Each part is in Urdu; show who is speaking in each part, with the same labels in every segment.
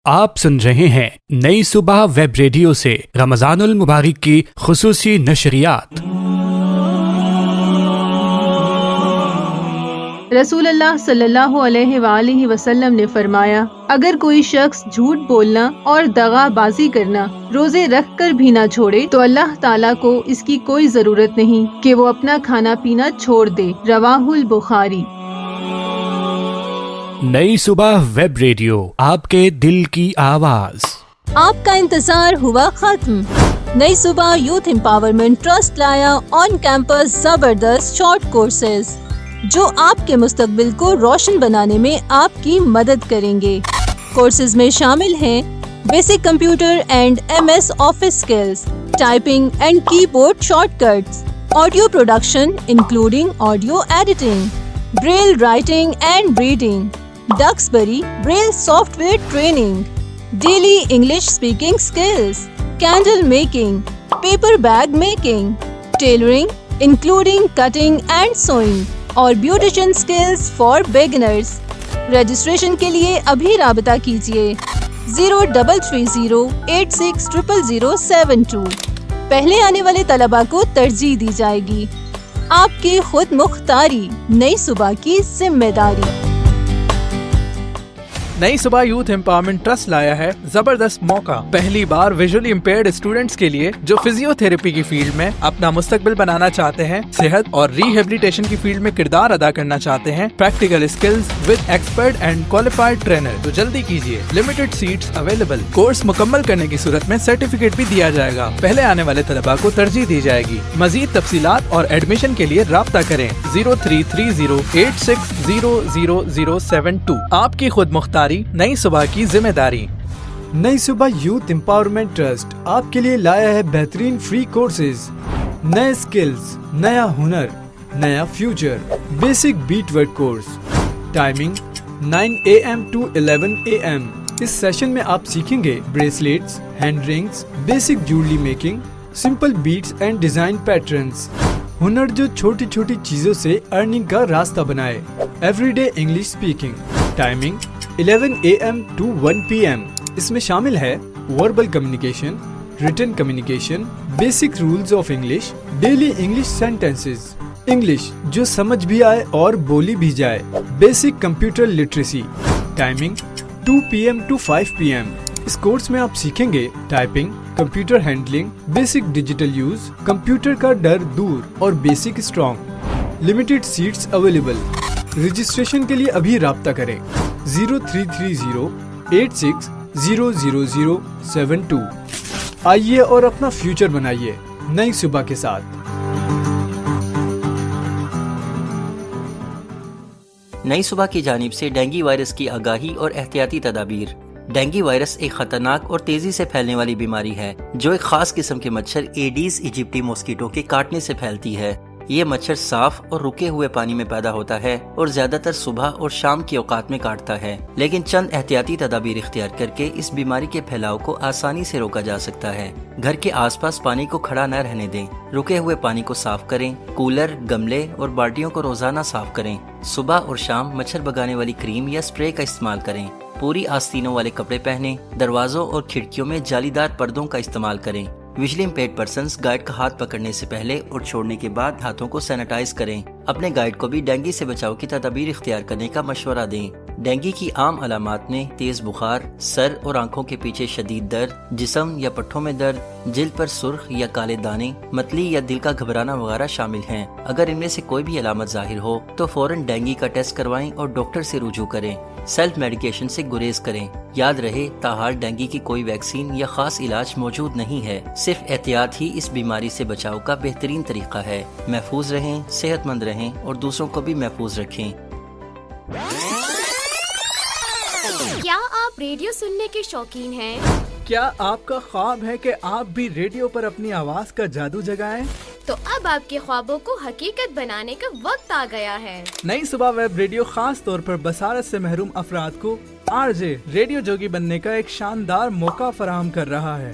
Speaker 1: آپ سن رہے ہیں نئی صبح ویب ریڈیو سے رمضان المبارک کی خصوصی نشریات۔
Speaker 2: رسول اللہ صلی اللہ علیہ وآلہ وسلم نے فرمایا، اگر کوئی شخص جھوٹ بولنا اور دغا بازی کرنا روزے رکھ کر بھی نہ چھوڑے تو اللہ تعالیٰ کو اس کی کوئی ضرورت نہیں کہ وہ اپنا کھانا پینا چھوڑ دے۔ رواہ البخاری۔
Speaker 1: نئی صبح ویب ریڈیو، آپ کے دل کی آواز۔
Speaker 3: آپ کا انتظار ہوا ختم۔ نئی صبح یوتھ امپاورمنٹ ٹرسٹ لایا آن کیمپس زبردست شارٹ کورسز جو آپ کے مستقبل کو روشن بنانے میں آپ کی مدد کریں گے۔ کورسز میں شامل ہیں basic computer and MS office skills, typing and keyboard shortcuts, audio production including audio editing, braille writing and reading, Duxbury braille software training, daily English speaking skills, candle making, paper bag making, tailoring including cutting and sewing اور beautician skills for beginners. Registration کے لیے ابھی رابطہ کیجیے 0330860072۔ پہلے آنے والے طلباء کو ترجیح دی جائے گی۔ آپ کی خود مختاری، نئی صبح کی ذمہ داری۔
Speaker 4: نئی صبح یوتھ امپاورمنٹ ٹرسٹ لایا ہے زبردست موقع۔ پہلی بار ویژولی امپیئرڈ اسٹوڈنٹس کے لیے جو فزیو تھراپی کی فیلڈ میں اپنا مستقبل بنانا چاہتے ہیں، صحت اور ریہیبلیٹیشن کی فیلڈ میں کردار ادا کرنا چاہتے ہیں، practical skills with expert and qualified trainer, تو جلدی کیجیے، لمیٹڈ سیٹس اویلیبل۔ کورس مکمل کرنے کی صورت میں سرٹیفکیٹ بھی دیا جائے گا۔ پہلے آنے والے طلباء کو ترجیح دی جائے گی۔ مزید تفصیلات اور ایڈمیشن کے لیے رابطہ کریں 033086000072۔ آپ کی خود مختاری، نئی صبح کی ذمہ داری۔
Speaker 5: نئی صبح یوتھ امپاورمنٹ ٹرسٹ آپ کے لیے لایا ہے بہترین فری کورسز، نئے اسکلز، نیا ہنر، نیا future. Basic bead work course, timing 9 AM to 11 AM۔ اس سیشن میں آپ سیکھیں گے bracelets, hand rings, basic jewellery making, simple beads and design patterns, ہنر جو چھوٹی چھوٹی چیزوں سے ارننگ کا راستہ بنائے۔ Every day English speaking, timing 11 AM to 1 PM۔ اس میں شامل ہے verbal communication, written communication, basic rules of English, daily English sentences, English جو سمجھ بھی آئے اور بولی بھی جائے، basic computer literacy. Timing 2 PM to 5 PM۔ اس کورس میں آپ سیکھیں گے typing, computer handling, basic digital use, computer کا ڈر دور اور basic strong. Limited seats available. Registration کے لیے ابھی رابطہ کریں 033086000072۔ آئیے اور اپنا فیوچر بنائیے نئی صبح کے ساتھ۔
Speaker 6: نئی صبح کی جانب سے ڈینگی وائرس کی آگاہی اور احتیاطی تدابیر۔ ڈینگی وائرس ایک خطرناک اور تیزی سے پھیلنے والی بیماری ہے جو ایک خاص قسم کے مچھر ایڈیز ایجپٹی ماسکیٹو کے کاٹنے سے پھیلتی ہے۔ یہ مچھر صاف اور رکے ہوئے پانی میں پیدا ہوتا ہے اور زیادہ تر صبح اور شام کے اوقات میں کاٹتا ہے، لیکن چند احتیاطی تدابیر اختیار کر کے اس بیماری کے پھیلاؤ کو آسانی سے روکا جا سکتا ہے۔ گھر کے آس پاس پانی کو کھڑا نہ رہنے دیں، رکے ہوئے پانی کو صاف کریں، کولر، گملے اور بالٹیوں کو روزانہ صاف کریں۔ صبح اور شام مچھر بھگانے والی کریم یا اسپرے کا استعمال کریں۔ پوری آستینوں والے کپڑے پہنیں۔ دروازوں اور کھڑکیوں میں جالی دار پردوں کا استعمال کریں۔ ویژولی امپیئرڈ پرسنز گائیڈ کا ہاتھ پکڑنے سے پہلے اور چھوڑنے کے بعد ہاتھوں کو سینیٹائز کریں۔ اپنے گائیڈ کو بھی ڈینگی سے بچاؤ کی تدابیر اختیار کرنے کا مشورہ دیں۔ ڈینگی کی عام علامات میں تیز بخار، سر اور آنکھوں کے پیچھے شدید درد، جسم یا پٹھوں میں درد، جلد پر سرخ یا کالے دانے، متلی یا دل کا گھبرانا وغیرہ شامل ہیں۔ اگر ان میں سے کوئی بھی علامت ظاہر ہو تو فوراً ڈینگی کا ٹیسٹ کروائیں اور ڈاکٹر سے رجوع کریں۔ سیلف میڈیکیشن سے گریز کریں۔ یاد رہے، تاحال ڈینگی کی کوئی ویکسین یا خاص علاج موجود نہیں ہے، صرف احتیاط ہی اس بیماری سے بچاؤ کا بہترین طریقہ ہے۔ محفوظ رہیں، صحت مند رہیں اور دوسروں کو بھی محفوظ رکھیں۔
Speaker 7: کیا آپ ریڈیو سننے کے شوقین ہیں؟
Speaker 4: کیا آپ کا خواب ہے کہ آپ بھی ریڈیو پر اپنی آواز کا جادو جگائیں؟
Speaker 7: تو اب آپ کے خوابوں کو حقیقت بنانے کا وقت آ گیا ہے۔
Speaker 4: نئی صبح ویب ریڈیو خاص طور پر بصارت سے محروم افراد کو RJ ریڈیو جوگی بننے کا ایک شاندار موقع فراہم کر رہا ہے۔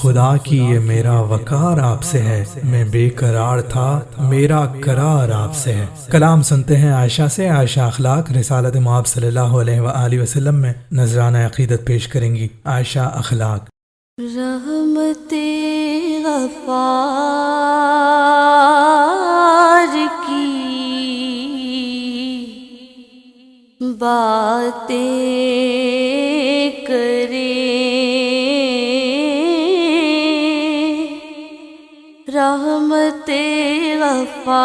Speaker 8: خدا کی یہ میرا وقار آپ سے ہے، میں بے قرار تھا میرا قرار آپ سے ہے۔ کلام سنتے ہیں عائشہ سے۔ عائشہ اخلاق رسالت مآب صلی اللہ علیہ وآلہ وسلم میں نذرانہ عقیدت پیش کریں گی۔ عائشہ اخلاق۔
Speaker 9: رحمت غفار کی باتیں کرے، رحمت غفار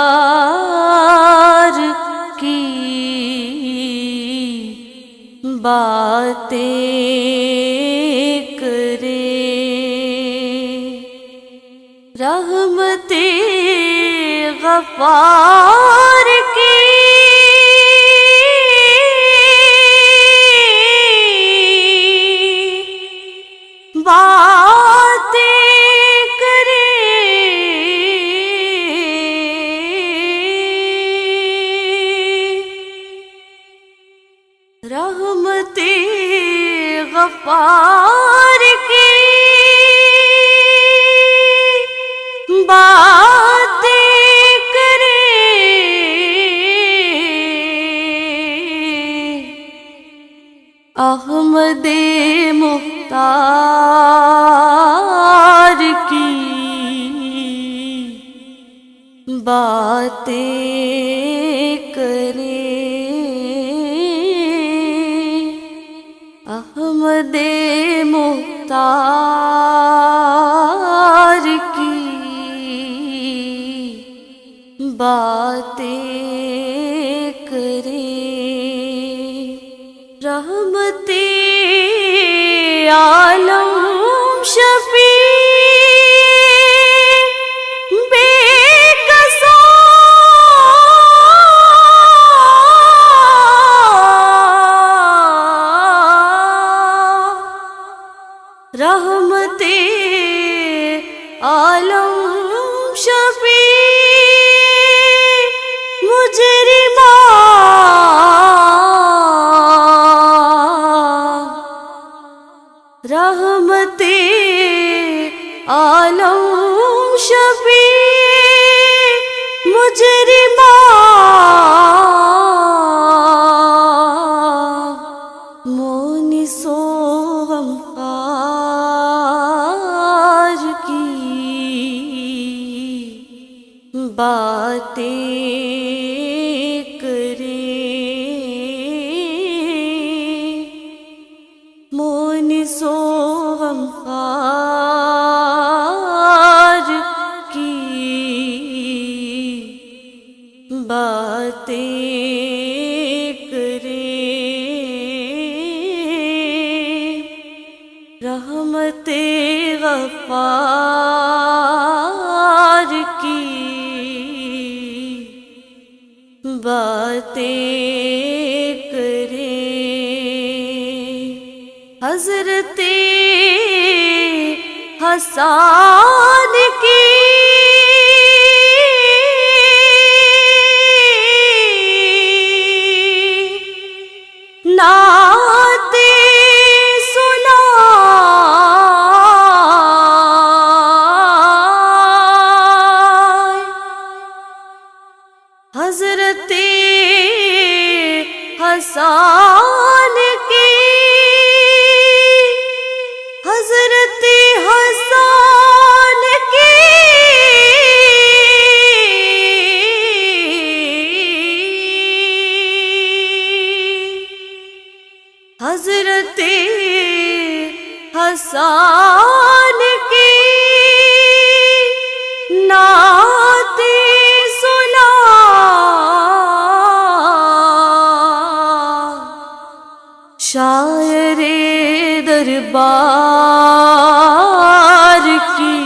Speaker 9: کی باتیں کرے، رحمت غفار کی باتیں کرے، رحمت غفار کی باتیں کرے، احمد مختار کی باتیں کرے، احمد مختار کی باتیں کرے، رحمت عالم شفیع بے قصور، رحمت عالم شفیع رحمت عالم شفیع مجرمان، مونس و غمخوار کی باتیں کرے، مونس و غمخوار کی باتیں کرے، رحمت غفار کی باتیں کرے، حضرت حسان کی نعت سنا، حضرت حسان کی، حضرت حسان کی حضرت حسان کی نعت سنا، شاعر دربار کی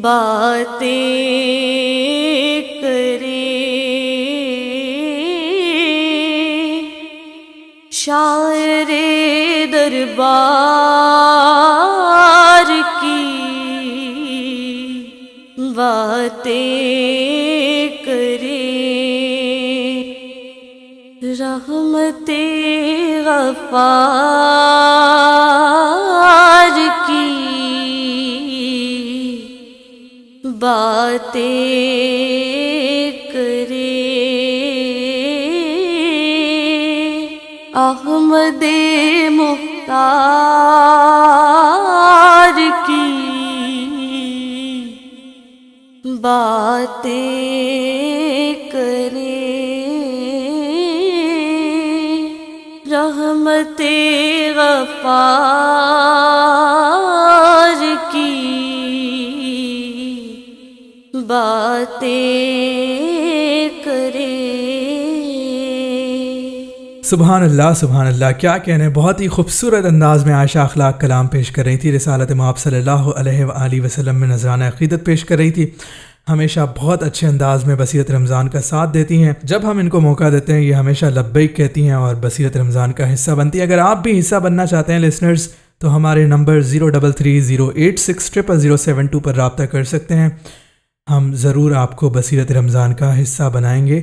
Speaker 9: باتیں کرے، شاعر دربار کی باتیں کرے، رحمت غفار
Speaker 10: باتیں کرے احمد مختار کی باتیں کرے رحمت غفار کی باتیں کرے۔
Speaker 8: سبحان اللہ سبحان اللہ، کیا کہنے، بہت ہی خوبصورت انداز میں عائشہ اخلاق کلام پیش کر رہی تھی، رسالت مآب صلی اللہ علیہ وآلہ وسلم میں نذرانہ عقیدت پیش کر رہی تھی۔ ہمیشہ بہت اچھے انداز میں بصیرت رمضان کا ساتھ دیتی ہیں، جب ہم ان کو موقع دیتے ہیں یہ ہمیشہ لبیک کہتی ہیں اور بصیرت رمضان کا حصہ بنتی ہیں۔ اگر آپ بھی حصہ بننا چاہتے ہیں لسنرز تو ہمارے نمبر 0330860072 پر رابطہ کر سکتے ہیں، ہم ضرور آپ کو بصیرت رمضان کا حصہ بنائیں گے۔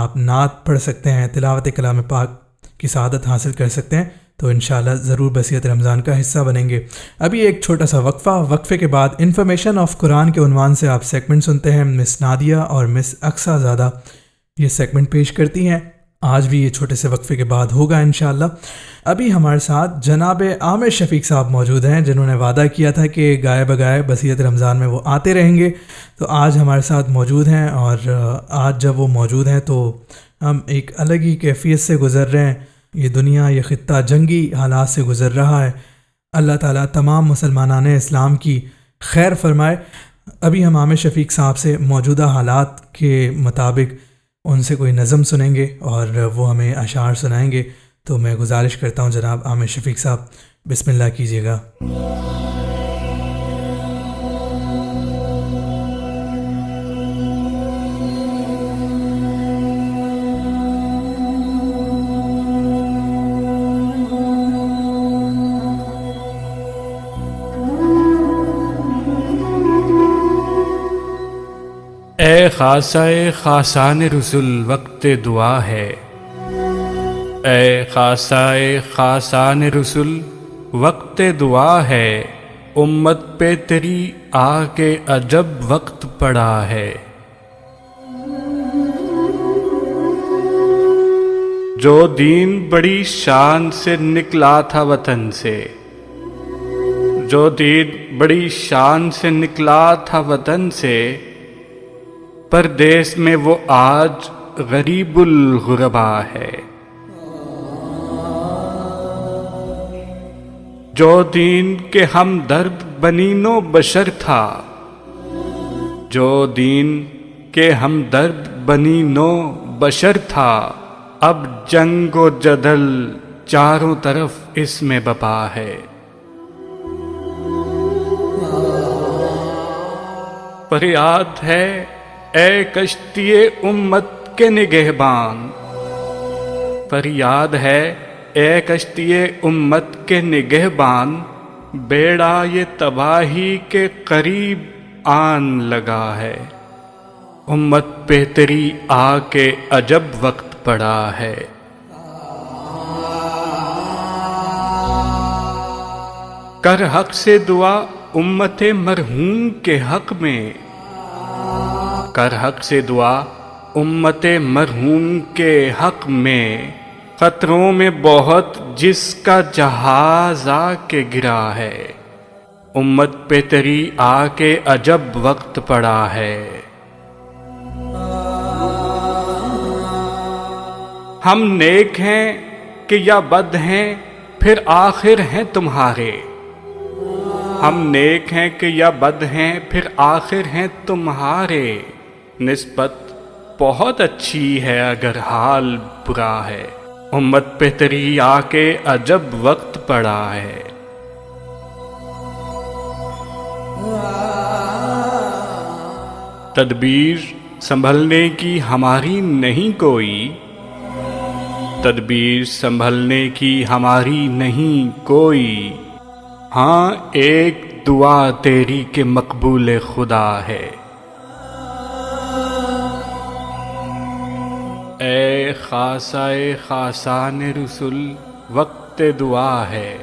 Speaker 8: آپ نعت پڑھ سکتے ہیں، تلاوت کلام پاک کی سعادت حاصل کر سکتے ہیں، تو انشاءاللہ ضرور بصیرت رمضان کا حصہ بنیں گے۔ ابھی ایک چھوٹا سا وقفے کے بعد انفارمیشن آف قرآن کے عنوان سے آپ سیگمنٹ سنتے ہیں۔ مس نادیہ اور مس اقصیٰ زادہ یہ سیگمنٹ پیش کرتی ہیں، آج بھی یہ چھوٹے سے وقفے کے بعد ہوگا انشاءاللہ۔ ابھی ہمارے ساتھ جناب عامر شفیق صاحب موجود ہیں، جنہوں نے وعدہ کیا تھا کہ گائے بگائے بصیرت رمضان میں وہ آتے رہیں گے، تو آج ہمارے ساتھ موجود ہیں، اور آج جب وہ موجود ہیں تو ہم ایک الگ ہی کیفیت سے گزر رہے ہیں۔ یہ دنیا، یہ خطہ جنگی حالات سے گزر رہا ہے، اللہ تعالیٰ تمام مسلمانان اسلام کی خیر فرمائے۔ ابھی ہم عامر شفیق صاحب سے موجودہ حالات کے مطابق ان سے کوئی نظم سنیں گے اور وہ ہمیں اشعار سنائیں گے، تو میں گزارش کرتا ہوں جناب عامر شفیق صاحب بسم اللہ کیجیے گا۔
Speaker 1: اے خاصہ خاصان رسول وقت دعا ہے، اے خاصہ خاصان رسول وقت دعا ہے، امت پہ تیری آ کے عجب وقت پڑا ہے۔ جو دین بڑی شان سے نکلا تھا وطن سے، جو دین بڑی شان سے نکلا تھا وطن سے، پردیس میں وہ آج غریب الغربا ہے۔ جو دین کے ہمدرد بنینو بشر تھا، جو دین کے ہمدرد بنینو بشر تھا، اب جنگ و جدل چاروں طرف اس میں بپا ہے۔ فریاد ہے اے کشتی امت کے نگہبان، فریاد ہے اے کشتی امت کے نگہبان، بیڑا یہ تباہی کے قریب آن لگا ہے۔ امت پہ تیری آ کے عجب وقت پڑا ہے۔ کر حق سے دعا امت مرحوم کے حق میں، کر حق سے دعا امت مرحوم کے حق میں، خطروں میں بہت جس کا جہاز آ کے گرا ہے۔ امت پہ تیری آ کے عجب وقت پڑا ہے۔ ہم نیک ہیں کہ یا بد ہیں پھر آخر ہیں تمہارے، ہم نیک ہیں کہ یا بد ہیں پھر آخر ہیں تمہارے، نسبت بہت اچھی ہے اگر حال برا ہے۔ امت پہ تیری آ کے عجب وقت پڑا ہے۔ تدبیر سنبھلنے کی ہماری نہیں کوئی، تدبیر سنبھلنے کی ہماری نہیں کوئی، ہاں ایک دعا تیری کے مقبول خدا ہے۔ اے خاصہ خاصان رسول وقت دعا ہے،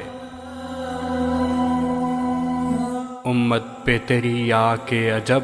Speaker 1: امت پہ تیری آ کے عجب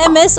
Speaker 3: MS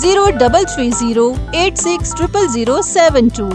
Speaker 3: 0330860072।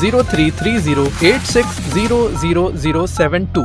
Speaker 4: 033086000072।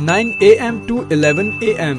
Speaker 5: 9 AM to 11 AM।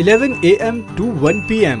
Speaker 5: 11 AM to 1 PM।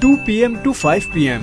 Speaker 5: 2 PM to 5 PM।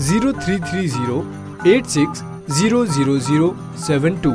Speaker 5: 033086000072।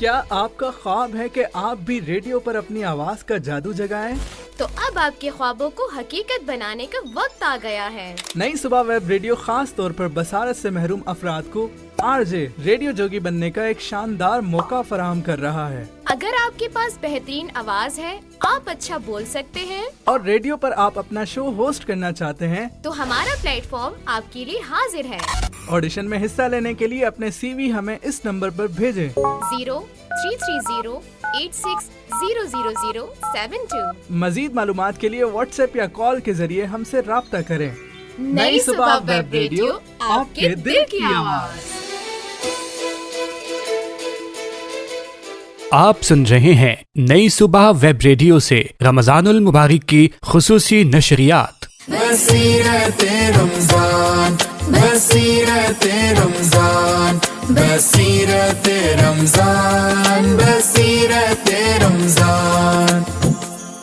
Speaker 4: کیا آپ کا خواب ہے کہ آپ بھی ریڈیو پر اپنی آواز کا جادو جگائیں؟
Speaker 7: تو اب آپ کے خوابوں کو حقیقت بنانے کا وقت آ گیا ہے۔
Speaker 4: نئی صبح ویب ریڈیو خاص طور پر بصارت سے محروم افراد کو RJ ریڈیو جوگی بننے کا ایک شاندار موقع فراہم کر رہا ہے۔
Speaker 7: اگر آپ کے پاس بہترین آواز ہے، آپ اچھا بول سکتے ہیں
Speaker 4: اور ریڈیو پر آپ اپنا شو ہوسٹ کرنا چاہتے ہیں،
Speaker 7: تو ہمارا پلیٹ فارم آپ کے لیے حاضر ہے۔
Speaker 4: آڈیشن میں حصہ لینے کے لیے اپنے CV ہمیں اس نمبر پر بھیجیں
Speaker 7: 033086000072۔
Speaker 4: مزید معلومات کے لیے واٹس ایپ یا کال کے ذریعے ہم سے رابطہ کریں۔
Speaker 7: نئی صبح ویب ریڈیو، آپ کے دل کی آواز۔
Speaker 1: آپ سن رہے ہیں نئی صبح ویب ریڈیو سے رمضان المبارک کی خصوصی نشریات۔
Speaker 11: بصیرت رمضان، بصیرت رمضان، بصیرت رمضان، بصیرت رمضان۔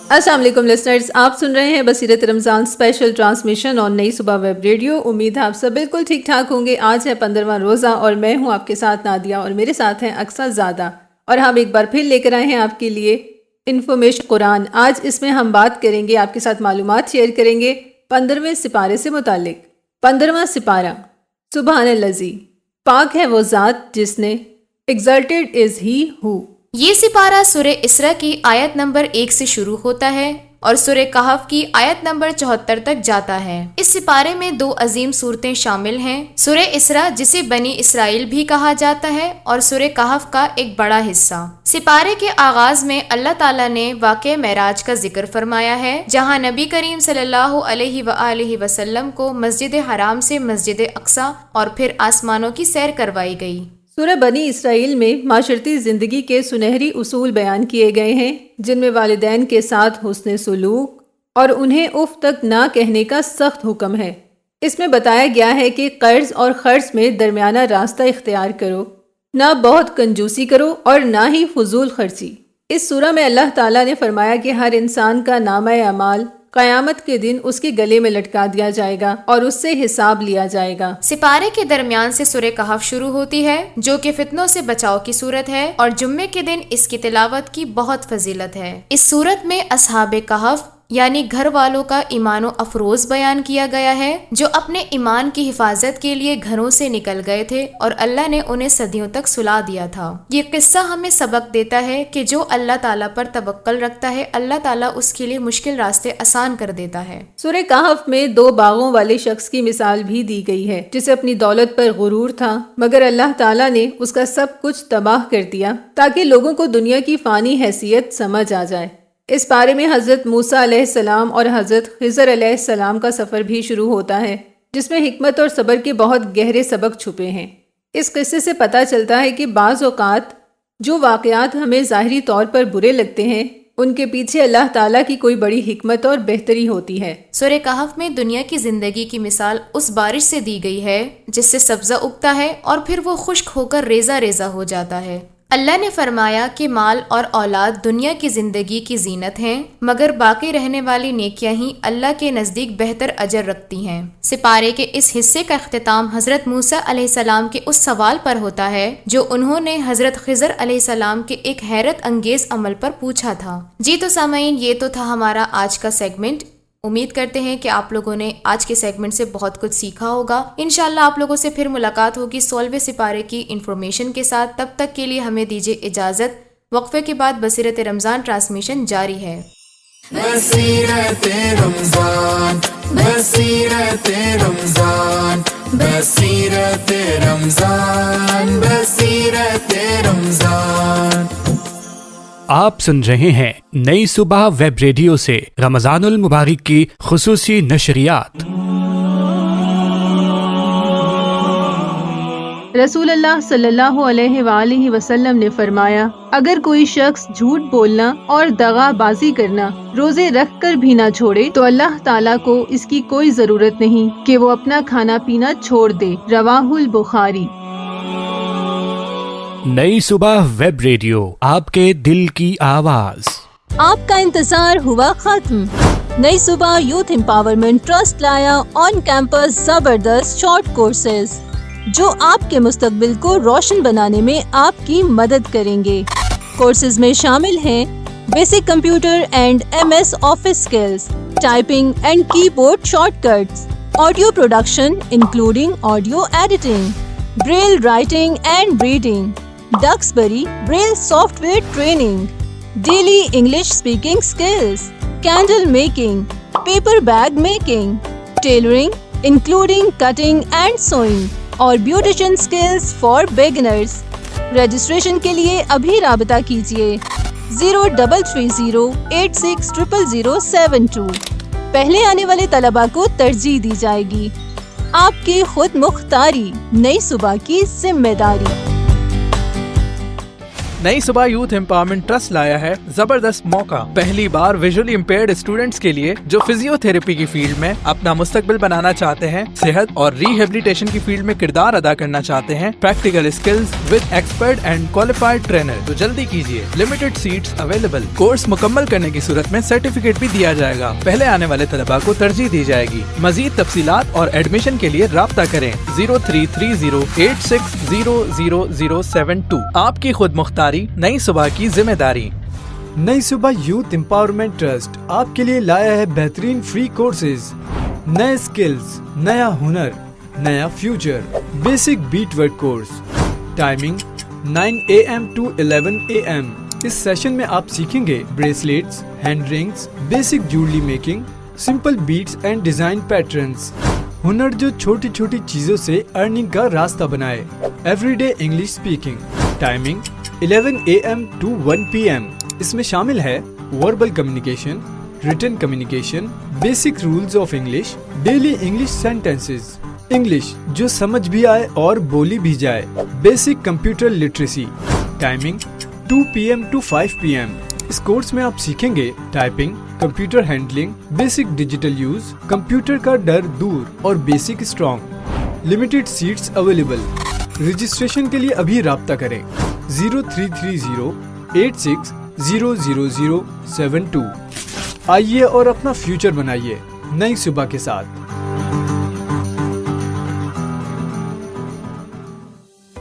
Speaker 2: السلام علیکم لسنرز، آپ سن رہے ہیں بصیرت رمضان اسپیشل ٹرانسمیشن اور نئی صبح ویب ریڈیو۔ امید ہے آپ سب بالکل ٹھیک ٹھاک ہوں گے۔ آج ہے 15واں روزہ اور میں ہوں آپ کے ساتھ نادیہ اور میرے ساتھ ہیں اقصیٰ زادہ، اور ہم ایک بار پھر لے کر آئے ہیں آپ کے لیے انفارمیشن قرآن۔ آج اس میں ہم بات کریں گے، آپ کے ساتھ معلومات شیئر کریں گے 15ویں سپارے سے متعلق۔ 15واں سپارہ، سبحان الذی، پاک ہے وہ ذات جس نے، ایگزالٹڈ از ہی ہو۔
Speaker 7: یہ سپارہ سورہ اسراء کی آیت نمبر 1 سے شروع ہوتا ہے اور سورہ کہف کی آیت نمبر 74 تک جاتا ہے۔ اس سپارے میں 2 عظیم صورتیں شامل ہیں، سورہ اسراء جسے بنی اسرائیل بھی کہا جاتا ہے اور سورہ کہف کا ایک بڑا حصہ۔ سپارے کے آغاز میں اللہ تعالیٰ نے واقعہ معراج کا ذکر فرمایا ہے، جہاں نبی کریم صلی اللہ علیہ وآلہ وسلم کو مسجد حرام سے مسجد اقصیٰ اور پھر آسمانوں کی سیر کروائی گئی۔
Speaker 2: سورہ بنی اسرائیل میں معاشرتی زندگی کے سنہری اصول بیان کیے گئے ہیں، جن میں والدین کے ساتھ حسن سلوک اور انہیں اف تک نہ کہنے کا سخت حکم ہے۔ اس میں بتایا گیا ہے کہ قرض اور خرچ میں درمیانہ راستہ اختیار کرو، نہ بہت کنجوسی کرو اور نہ ہی فضول خرچی۔ اس سورہ میں اللہ تعالیٰ نے فرمایا کہ ہر انسان کا نامہ اعمال قیامت کے دن اس کے گلے میں لٹکا دیا جائے گا اور اس سے حساب لیا جائے گا۔
Speaker 7: سپارے کے درمیان سے سورہ کہف شروع ہوتی ہے، جو کہ فتنوں سے بچاؤ کی صورت ہے، اور جمعے کے دن اس کی تلاوت کی بہت فضیلت ہے۔ اس صورت میں اصحاب کہف یعنی گھر والوں کا ایمان و افروز بیان کیا گیا ہے، جو اپنے ایمان کی حفاظت کے لیے گھروں سے نکل گئے تھے اور اللہ نے انہیں صدیوں تک سلا دیا تھا۔ یہ قصہ ہمیں سبق دیتا ہے کہ جو اللہ تعالیٰ پر توکل رکھتا ہے، اللہ تعالیٰ اس کے لیے مشکل راستے آسان کر دیتا ہے۔
Speaker 2: سورہ کہف میں 2 باغوں والے شخص کی مثال بھی دی گئی ہے، جسے اپنی دولت پر غرور تھا، مگر اللہ تعالیٰ نے اس کا سب کچھ تباہ کر دیا تاکہ لوگوں کو دنیا کی فانی حیثیت سمجھ آ جائے۔ اس بارے میں حضرت موسیٰ علیہ السلام اور حضرت خضر علیہ السلام کا سفر بھی شروع ہوتا ہے، جس میں حکمت اور صبر کے بہت گہرے سبق چھپے ہیں۔ اس قصے سے پتہ چلتا ہے کہ بعض اوقات جو واقعات ہمیں ظاہری طور پر برے لگتے ہیں، ان کے پیچھے اللہ تعالیٰ کی کوئی بڑی حکمت اور بہتری ہوتی ہے۔
Speaker 7: سورہ کہف میں دنیا کی زندگی کی مثال اس بارش سے دی گئی ہے جس سے سبزہ اگتا ہے اور پھر وہ خشک ہو کر ریزہ ریزہ ہو جاتا ہے۔ اللہ نے فرمایا کہ مال اور اولاد دنیا کی زندگی کی زینت ہیں، مگر باقی رہنے والی نیکیاں ہی اللہ کے نزدیک بہتر اجر رکھتی ہیں۔ سپارے کے اس حصے کا اختتام حضرت موسیٰ علیہ السلام کے اس سوال پر ہوتا ہے جو انہوں نے حضرت خضر علیہ السلام کے ایک حیرت انگیز عمل پر پوچھا تھا۔ جی تو سامعین، یہ تو تھا ہمارا آج کا سیگمنٹ۔ امید کرتے ہیں کہ آپ لوگوں نے آج کے سیگمنٹ سے بہت کچھ سیکھا ہوگا۔ انشاءاللہ آپ لوگوں سے پھر ملاقات ہوگی 16ویں سپارے کی انفارمیشن کے ساتھ۔ تب تک کے لیے ہمیں دیجیے اجازت۔ وقفے کے بعد بصیرت رمضان ٹرانسمیشن جاری ہے۔
Speaker 11: بصیرت رمضان، بصیرت رمضان، بصیرت رمضان، بصیرت رمضان۔
Speaker 1: آپ سن رہے ہیں نئی صبح ویب ریڈیو سے رمضان المبارک کی خصوصی نشریات۔
Speaker 2: رسول اللہ صلی اللہ علیہ وآلہ وسلم نے فرمایا، اگر کوئی شخص جھوٹ بولنا اور دغا بازی کرنا روزے رکھ کر بھی نہ چھوڑے تو اللہ تعالیٰ کو اس کی کوئی ضرورت نہیں کہ وہ اپنا کھانا پینا چھوڑ دے۔ رواہ البخاری۔
Speaker 1: نئی صبح ویب ریڈیو، آپ کے دل کی آواز۔
Speaker 3: آپ کا انتظار ہوا ختم۔ نئی صبح یوتھ امپاورمنٹ ٹرسٹ لایا آن کیمپس زبردست شارٹ کورسز جو آپ کے مستقبل کو روشن بنانے میں آپ کی مدد کریں گے۔ کورسز میں شامل ہیں basic computer and MS office skills, typing and keyboard shortcuts, audio production including audio editing, braille writing and reading, Duxbury braille software training, daily English speaking skills, candle making, paper bag making, tailoring including cutting and sewing اور beautician skills for beginners. Registration کے لیے ابھی رابطہ کیجیے 0330860072۔ پہلے آنے والے طلباء کو ترجیح دی جائے گی۔ آپ کی خود مختاری، نئی صبح کی ذمہ داری۔
Speaker 4: نئی صبح یوتھ امپاورمنٹ ٹرسٹ لایا ہے زبردست موقع۔ پہلی بار ویژولی امپیئرڈ اسٹوڈنٹس کے لیے جو فزیو تھراپی کی فیلڈ میں اپنا مستقبل بنانا چاہتے ہیں، صحت اور ریہیبلیٹیشن کی فیلڈ میں کردار ادا کرنا چاہتے ہیں، practical skills with expert and qualified trainer, تو جلدی کیجیے، لمیٹڈ سیٹس اویلیبل۔ کورس مکمل کرنے کی صورت میں سرٹیفکیٹ بھی دیا جائے گا۔ پہلے آنے والے طلباء کو ترجیح دی جائے گی۔ مزید تفصیلات اور ایڈمیشن کے لیے رابطہ کریں 033086000072۔ آپ کی خود مختاری، نئی صبح کی ذمہ داری۔
Speaker 5: نئی صبح یوتھ امپاورمنٹ ٹرسٹ آپ کے لیے لایا ہے بہترین فری کورسز، نئے اسکلز، نیا ہنر، نیا future, basic bead work course, timing 9 AM to 11 AM۔ اس سیشن میں آپ سیکھیں گے bracelets, hand rings, basic jewellery making, simple beads and design patterns, ہنر جو چھوٹی چھوٹی چیزوں سے ارننگ کا راستہ بنائے، every day English speaking, timing 11 AM to 1 PM۔ اس میں شامل ہے verbal communication, written communication, basic rules of English, daily English sentences, English جو سمجھ بھی آئے اور بولی بھی جائے، basic computer literacy, timing 2 PM to 5 PM۔ اس کورس میں آپ سیکھیں گے typing, computer handling, basic digital use, computer کا ڈر دور اور basic strong. Limited seats available. Registration کے لیے ابھی رابطہ کریں 033086000072۔ آئیے اور اپنا فیوچر بنائیے نئی صبح کے ساتھ۔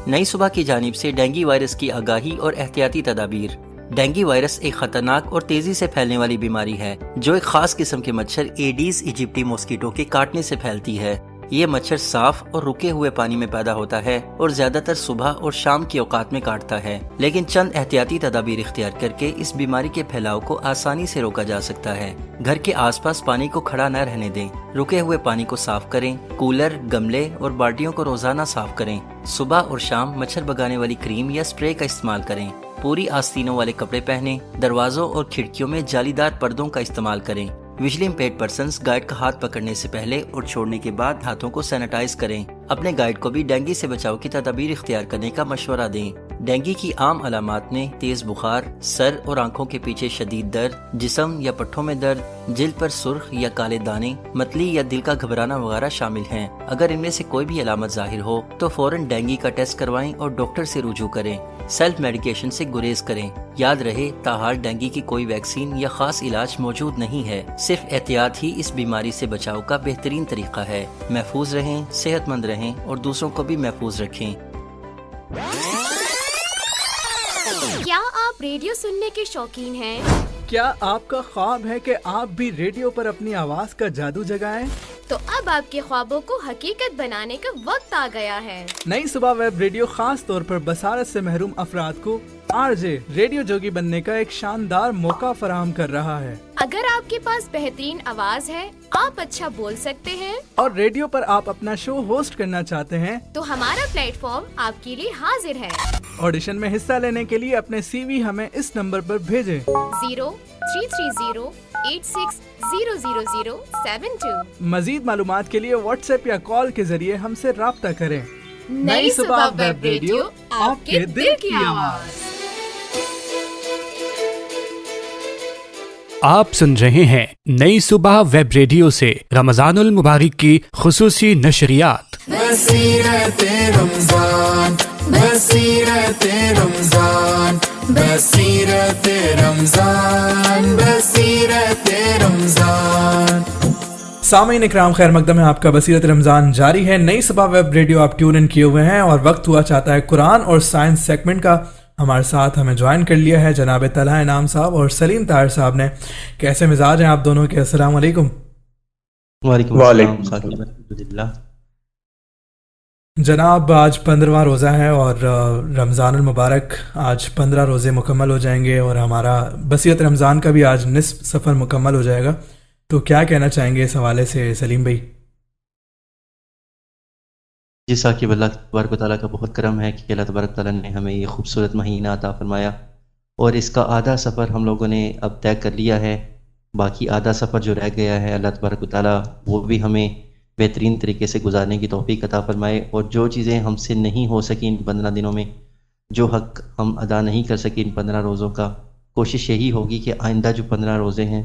Speaker 6: نئی صبح کی جانب سے ڈینگی وائرس کی آگاہی اور احتیاطی تدابیر۔ ڈینگی وائرس ایک خطرناک اور تیزی سے پھیلنے والی بیماری ہے جو ایک خاص قسم کے مچھر ایڈیز ایجپٹی ماسکیٹو کے کاٹنے سے پھیلتی ہے۔ یہ مچھر صاف اور رکے ہوئے پانی میں پیدا ہوتا ہے اور زیادہ تر صبح اور شام کے اوقات میں کاٹتا ہے، لیکن چند احتیاطی تدابیر اختیار کر کے اس بیماری کے پھیلاؤ کو آسانی سے روکا جا سکتا ہے۔ گھر کے آس پاس پانی کو کھڑا نہ رہنے دیں، رکے ہوئے پانی کو صاف کریں، کولر، گملے اور بالٹیوں کو روزانہ صاف کریں۔ صبح اور شام مچھر بھگانے والی کریم یا اسپرے کا استعمال کریں۔ پوری آستینوں والے کپڑے پہنیں۔ دروازوں اور کھڑکیوں میں جالی دار پردوں کا استعمال کریں۔ ویژولی امپیئرڈ پرسنز گائیڈ کا ہاتھ پکڑنے سے پہلے اور چھوڑنے کے بعد ہاتھوں کو سینیٹائز کریں۔ اپنے گائیڈ کو بھی ڈینگی سے بچاؤ کی تدابیر اختیار کرنے کا مشورہ دیں۔ ڈینگی کی عام علامات میں تیز بخار، سر اور آنکھوں کے پیچھے شدید درد، جسم یا پٹھوں میں درد، جلد پر سرخ یا کالے دانے، متلی یا دل کا گھبرانا وغیرہ شامل ہیں۔ اگر ان میں سے کوئی بھی علامت ظاہر ہو تو فوراً ڈینگی کا ٹیسٹ کروائیں اور ڈاکٹر سے رجوع کریں۔ سیلف میڈیکیشن سے گریز کریں۔ یاد رہے، تاحال ڈینگی کی کوئی ویکسین یا خاص علاج موجود نہیں ہے۔ صرف احتیاط ہی اس بیماری سے بچاؤ کا بہترین طریقہ ہے۔ محفوظ رہیں، صحت مند رہیں اور دوسروں کو بھی محفوظ رکھیں۔
Speaker 12: کیا آپ ریڈیو سننے کے شوقین ہیں؟
Speaker 4: کیا آپ کا خواب ہے کہ آپ بھی ریڈیو پر اپنی آواز کا جادو جگائیں؟
Speaker 12: تو اب آپ کے خوابوں کو حقیقت بنانے کا وقت آ گیا ہے۔
Speaker 4: نئی صبح ویب ریڈیو خاص طور پر بصارت سے محروم افراد کو RJ ریڈیو جوگی بننے کا ایک شاندار موقع فراہم کر رہا ہے۔
Speaker 12: اگر آپ کے پاس بہترین آواز ہے، آپ اچھا بول سکتے ہیں
Speaker 4: اور ریڈیو پر آپ اپنا شو ہوسٹ کرنا چاہتے ہیں، تو
Speaker 12: ہمارا پلیٹ فارم آپ کے لیے حاضر ہے۔
Speaker 4: آڈیشن میں حصہ لینے کے لیے اپنے CV ہمیں اس نمبر پر بھیجیں
Speaker 12: 033086000072۔ مزید
Speaker 4: معلومات کے لیے واٹس ایپ یا کال کے ذریعے ہم سے رابطہ کریں۔
Speaker 12: نئی صبح ویب ریڈیو، آپ کے دل کی آواز۔
Speaker 1: آپ سن رہے ہیں نئی صبح ویب ریڈیو سے رمضان المبارک کی خصوصی نشریات۔
Speaker 11: بصیرت رمضان، بصیرت رمضان، بصیرت رمضان، بصیرت رمضان۔
Speaker 4: سامعین اکرام، خیر مقدم ہے، آپ کا بصیرت رمضان جاری ہے۔ نئی صبح ویب ریڈیو آپ ٹیون ان کیے ہوئے ہیں اور وقت ہوا چاہتا ہے قرآن اور سائنس سیگمنٹ کا۔ ہمارے ساتھ ہمیں جوائن کر لیا ہے جناب طلحہ انعام صاحب اور سلیم طاہر صاحب نے۔ کیسے مزاج ہیں آپ دونوں کے؟ السلام علیکم۔
Speaker 6: وعلیکم السلام۔
Speaker 4: جناب آج 15واں روزہ ہے اور رمضان المبارک آج 15 روزے مکمل ہو جائیں گے اور ہمارا بصیرت رمضان کا بھی آج نصف سفر مکمل ہو جائے گا، تو کیا کہنا چاہیں گے اس حوالے سے سلیم بھائی؟
Speaker 6: جی ثاقب، اللہ تبارک و تعالیٰ کا بہت کرم ہے کہ اللہ تبارک تعالیٰ نے ہمیں یہ خوبصورت مہینہ عطا فرمایا اور اس کا آدھا سفر ہم لوگوں نے اب طے کر لیا ہے۔ باقی آدھا سفر جو رہ گیا ہے، اللہ تبارک و تعالیٰ وہ بھی ہمیں بہترین طریقے سے گزارنے کی توفیق عطا فرمائے، اور جو چیزیں ہم سے نہیں ہو سکیں ان 15 دنوں میں، جو حق ہم ادا نہیں کر سکے ان 15 روزوں کا، کوشش یہی ہوگی کہ آئندہ جو 15 روزے ہیں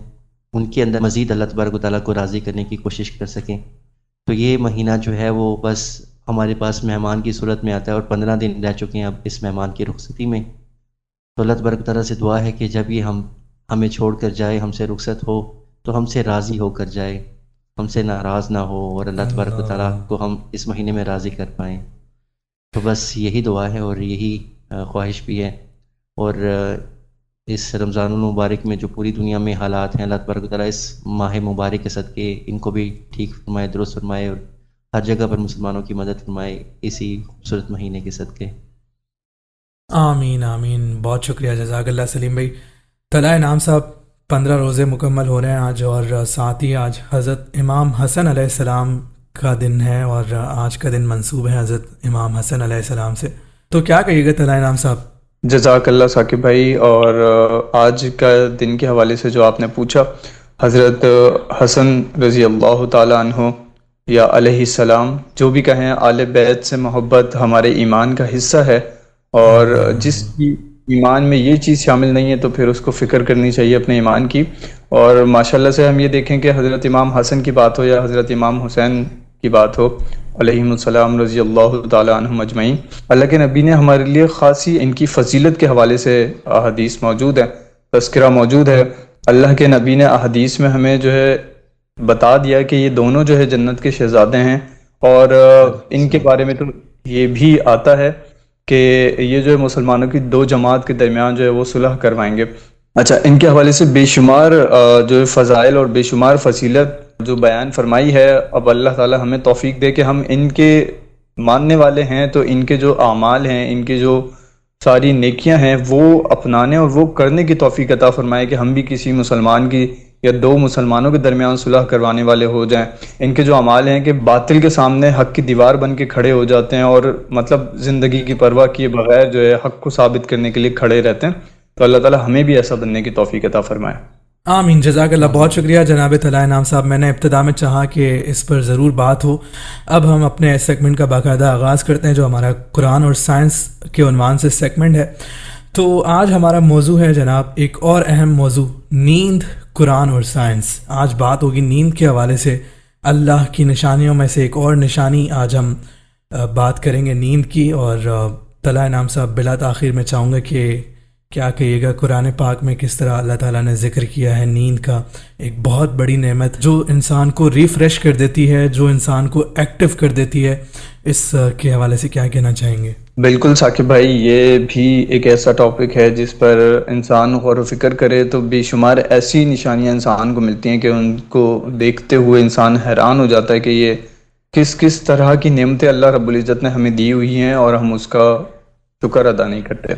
Speaker 6: ان کے اندر مزید اللہ تبارک و تعالیٰ کو راضی کرنے کی کوشش کر سکیں۔ تو یہ مہینہ جو ہے وہ بس ہمارے پاس مہمان کی صورت میں آتا ہے اور 15 دن رہ چکے ہیں اب اس مہمان کی رخصتی میں۔ تو اللہ تبارک و تعالیٰ سے دعا ہے کہ جب یہ ہمیں چھوڑ کر جائے، ہم سے رخصت ہو، تو ہم سے راضی ہو کر جائے، ہم سے ناراض نہ ہو، اور اللہ تبارک و تعالیٰ کو ہم اس مہینے میں راضی کر پائیں۔ تو بس یہی دعا ہے اور یہی خواہش بھی ہے۔ اور اس رمضان المبارک میں جو پوری دنیا میں حالات ہیں، اللہ تبارک و تعالیٰ اس ماہ مبارک کے صدقے ان کو بھی ٹھیک فرمائے، درست فرمائے، اور ہر جگہ پر مسلمانوں کی مدد فرمائے اسی خوبصورت مہینے کے صدقے۔
Speaker 4: آمین آمین، بہت شکریہ، جزاک اللہ سلیم بھائی۔ طلحہ انعام صاحب، 15 روزے مکمل ہو رہے ہیں آج، اور ساتھ ہی آج حضرت امام حسن علیہ السلام کا دن ہے اور آج کا دن منسوب ہے حضرت امام حسن علیہ السلام سے، تو کیا کہیے گا طلحہ انعام صاحب؟
Speaker 13: جزاک اللہ ثاقب بھائی۔ اور آج کا دن کے حوالے سے جو آپ نے پوچھا، حضرت حسن رضی اللہ تعالیٰ عنہ یا علیہ السلام، جو بھی کہیں، آل بیت سے محبت ہمارے ایمان کا حصہ ہے، اور جس کی ایمان میں یہ چیز شامل نہیں ہے تو پھر اس کو فکر کرنی چاہیے اپنے ایمان کی۔ اور ماشاءاللہ سے ہم یہ دیکھیں کہ حضرت امام حسن کی بات ہو یا حضرت امام حسین کی بات ہو علیہم السلام رضی اللہ تعالیٰ عنہم اجمعین، اللہ کے نبی نے ہمارے لیے خاصی ان کی فضیلت کے حوالے سے احادیث موجود ہیں، تذکرہ موجود ہے۔ اللہ کے نبی نے احادیث میں ہمیں جو ہے بتا دیا کہ یہ دونوں جو ہے جنت کے شہزادے ہیں، اور ان کے بارے میں تو یہ بھی آتا ہے کہ یہ جو ہے مسلمانوں کی 2 جماعت کے درمیان جو ہے وہ صلح کروائیں گے۔ اچھا، ان کے حوالے سے بے شمار جو فضائل اور بے شمار فضیلت جو بیان فرمائی ہے۔ اب اللہ تعالی ہمیں توفیق دے کہ ہم ان کے ماننے والے ہیں تو ان کے جو اعمال ہیں، ان کے جو ساری نیکیاں ہیں وہ اپنانے اور وہ کرنے کی توفیق عطا فرمائے کہ ہم بھی کسی مسلمان کی یا 2 مسلمانوں کے درمیان صلح کروانے والے ہو جائیں۔ ان کے جو اعمال ہیں کہ باطل کے سامنے حق کی دیوار بن کے کھڑے ہو جاتے ہیں، اور مطلب زندگی کی پرواہ کیے بغیر جو ہے حق کو ثابت کرنے کے لیے کھڑے رہتے ہیں۔ تو اللہ تعالی ہمیں بھی ایسا بننے کی توفیق عطا فرمائے۔
Speaker 4: آمین، جزاک اللہ، بہت شکریہ جناب طلحہ انعام صاحب۔ میں نے ابتدا میں چاہا کہ اس پر ضرور بات ہو۔ اب ہم اپنے سیگمنٹ کا باقاعدہ آغاز کرتے ہیں جو ہمارا قرآن اور سائنس کے عنوان سے سیگمنٹ ہے۔ تو آج ہمارا موضوع ہے جناب ایک اور اہم موضوع، نیند، قرآن اور سائنس۔ آج بات ہوگی نیند کے حوالے سے، اللہ کی نشانیوں میں سے ایک اور نشانی آج ہم بات کریں گے نیند کی۔ اور طلحہ انعام صاحب، بلا تاخیر میں چاہوں گا کہ کیا کہیے گا قرآن پاک میں کس طرح اللہ تعالیٰ نے ذکر کیا ہے نیند کا، ایک بہت بڑی نعمت جو انسان کو ریفریش کر دیتی ہے، جو انسان کو ایکٹیو کر دیتی ہے، اس کے حوالے سے کیا کہنا چاہیں گے؟
Speaker 13: بالکل ثاقب بھائی، یہ بھی ایک ایسا ٹاپک ہے جس پر انسان غور و فکر کرے تو بے شمار ایسی نشانیاں انسان کو ملتی ہیں کہ ان کو دیکھتے ہوئے انسان حیران ہو جاتا ہے کہ یہ کس طرح کی نعمتیں اللہ رب العزت نے ہمیں دی ہوئی ہیں اور ہم اس کا شکر ادا نہیں کرتے۔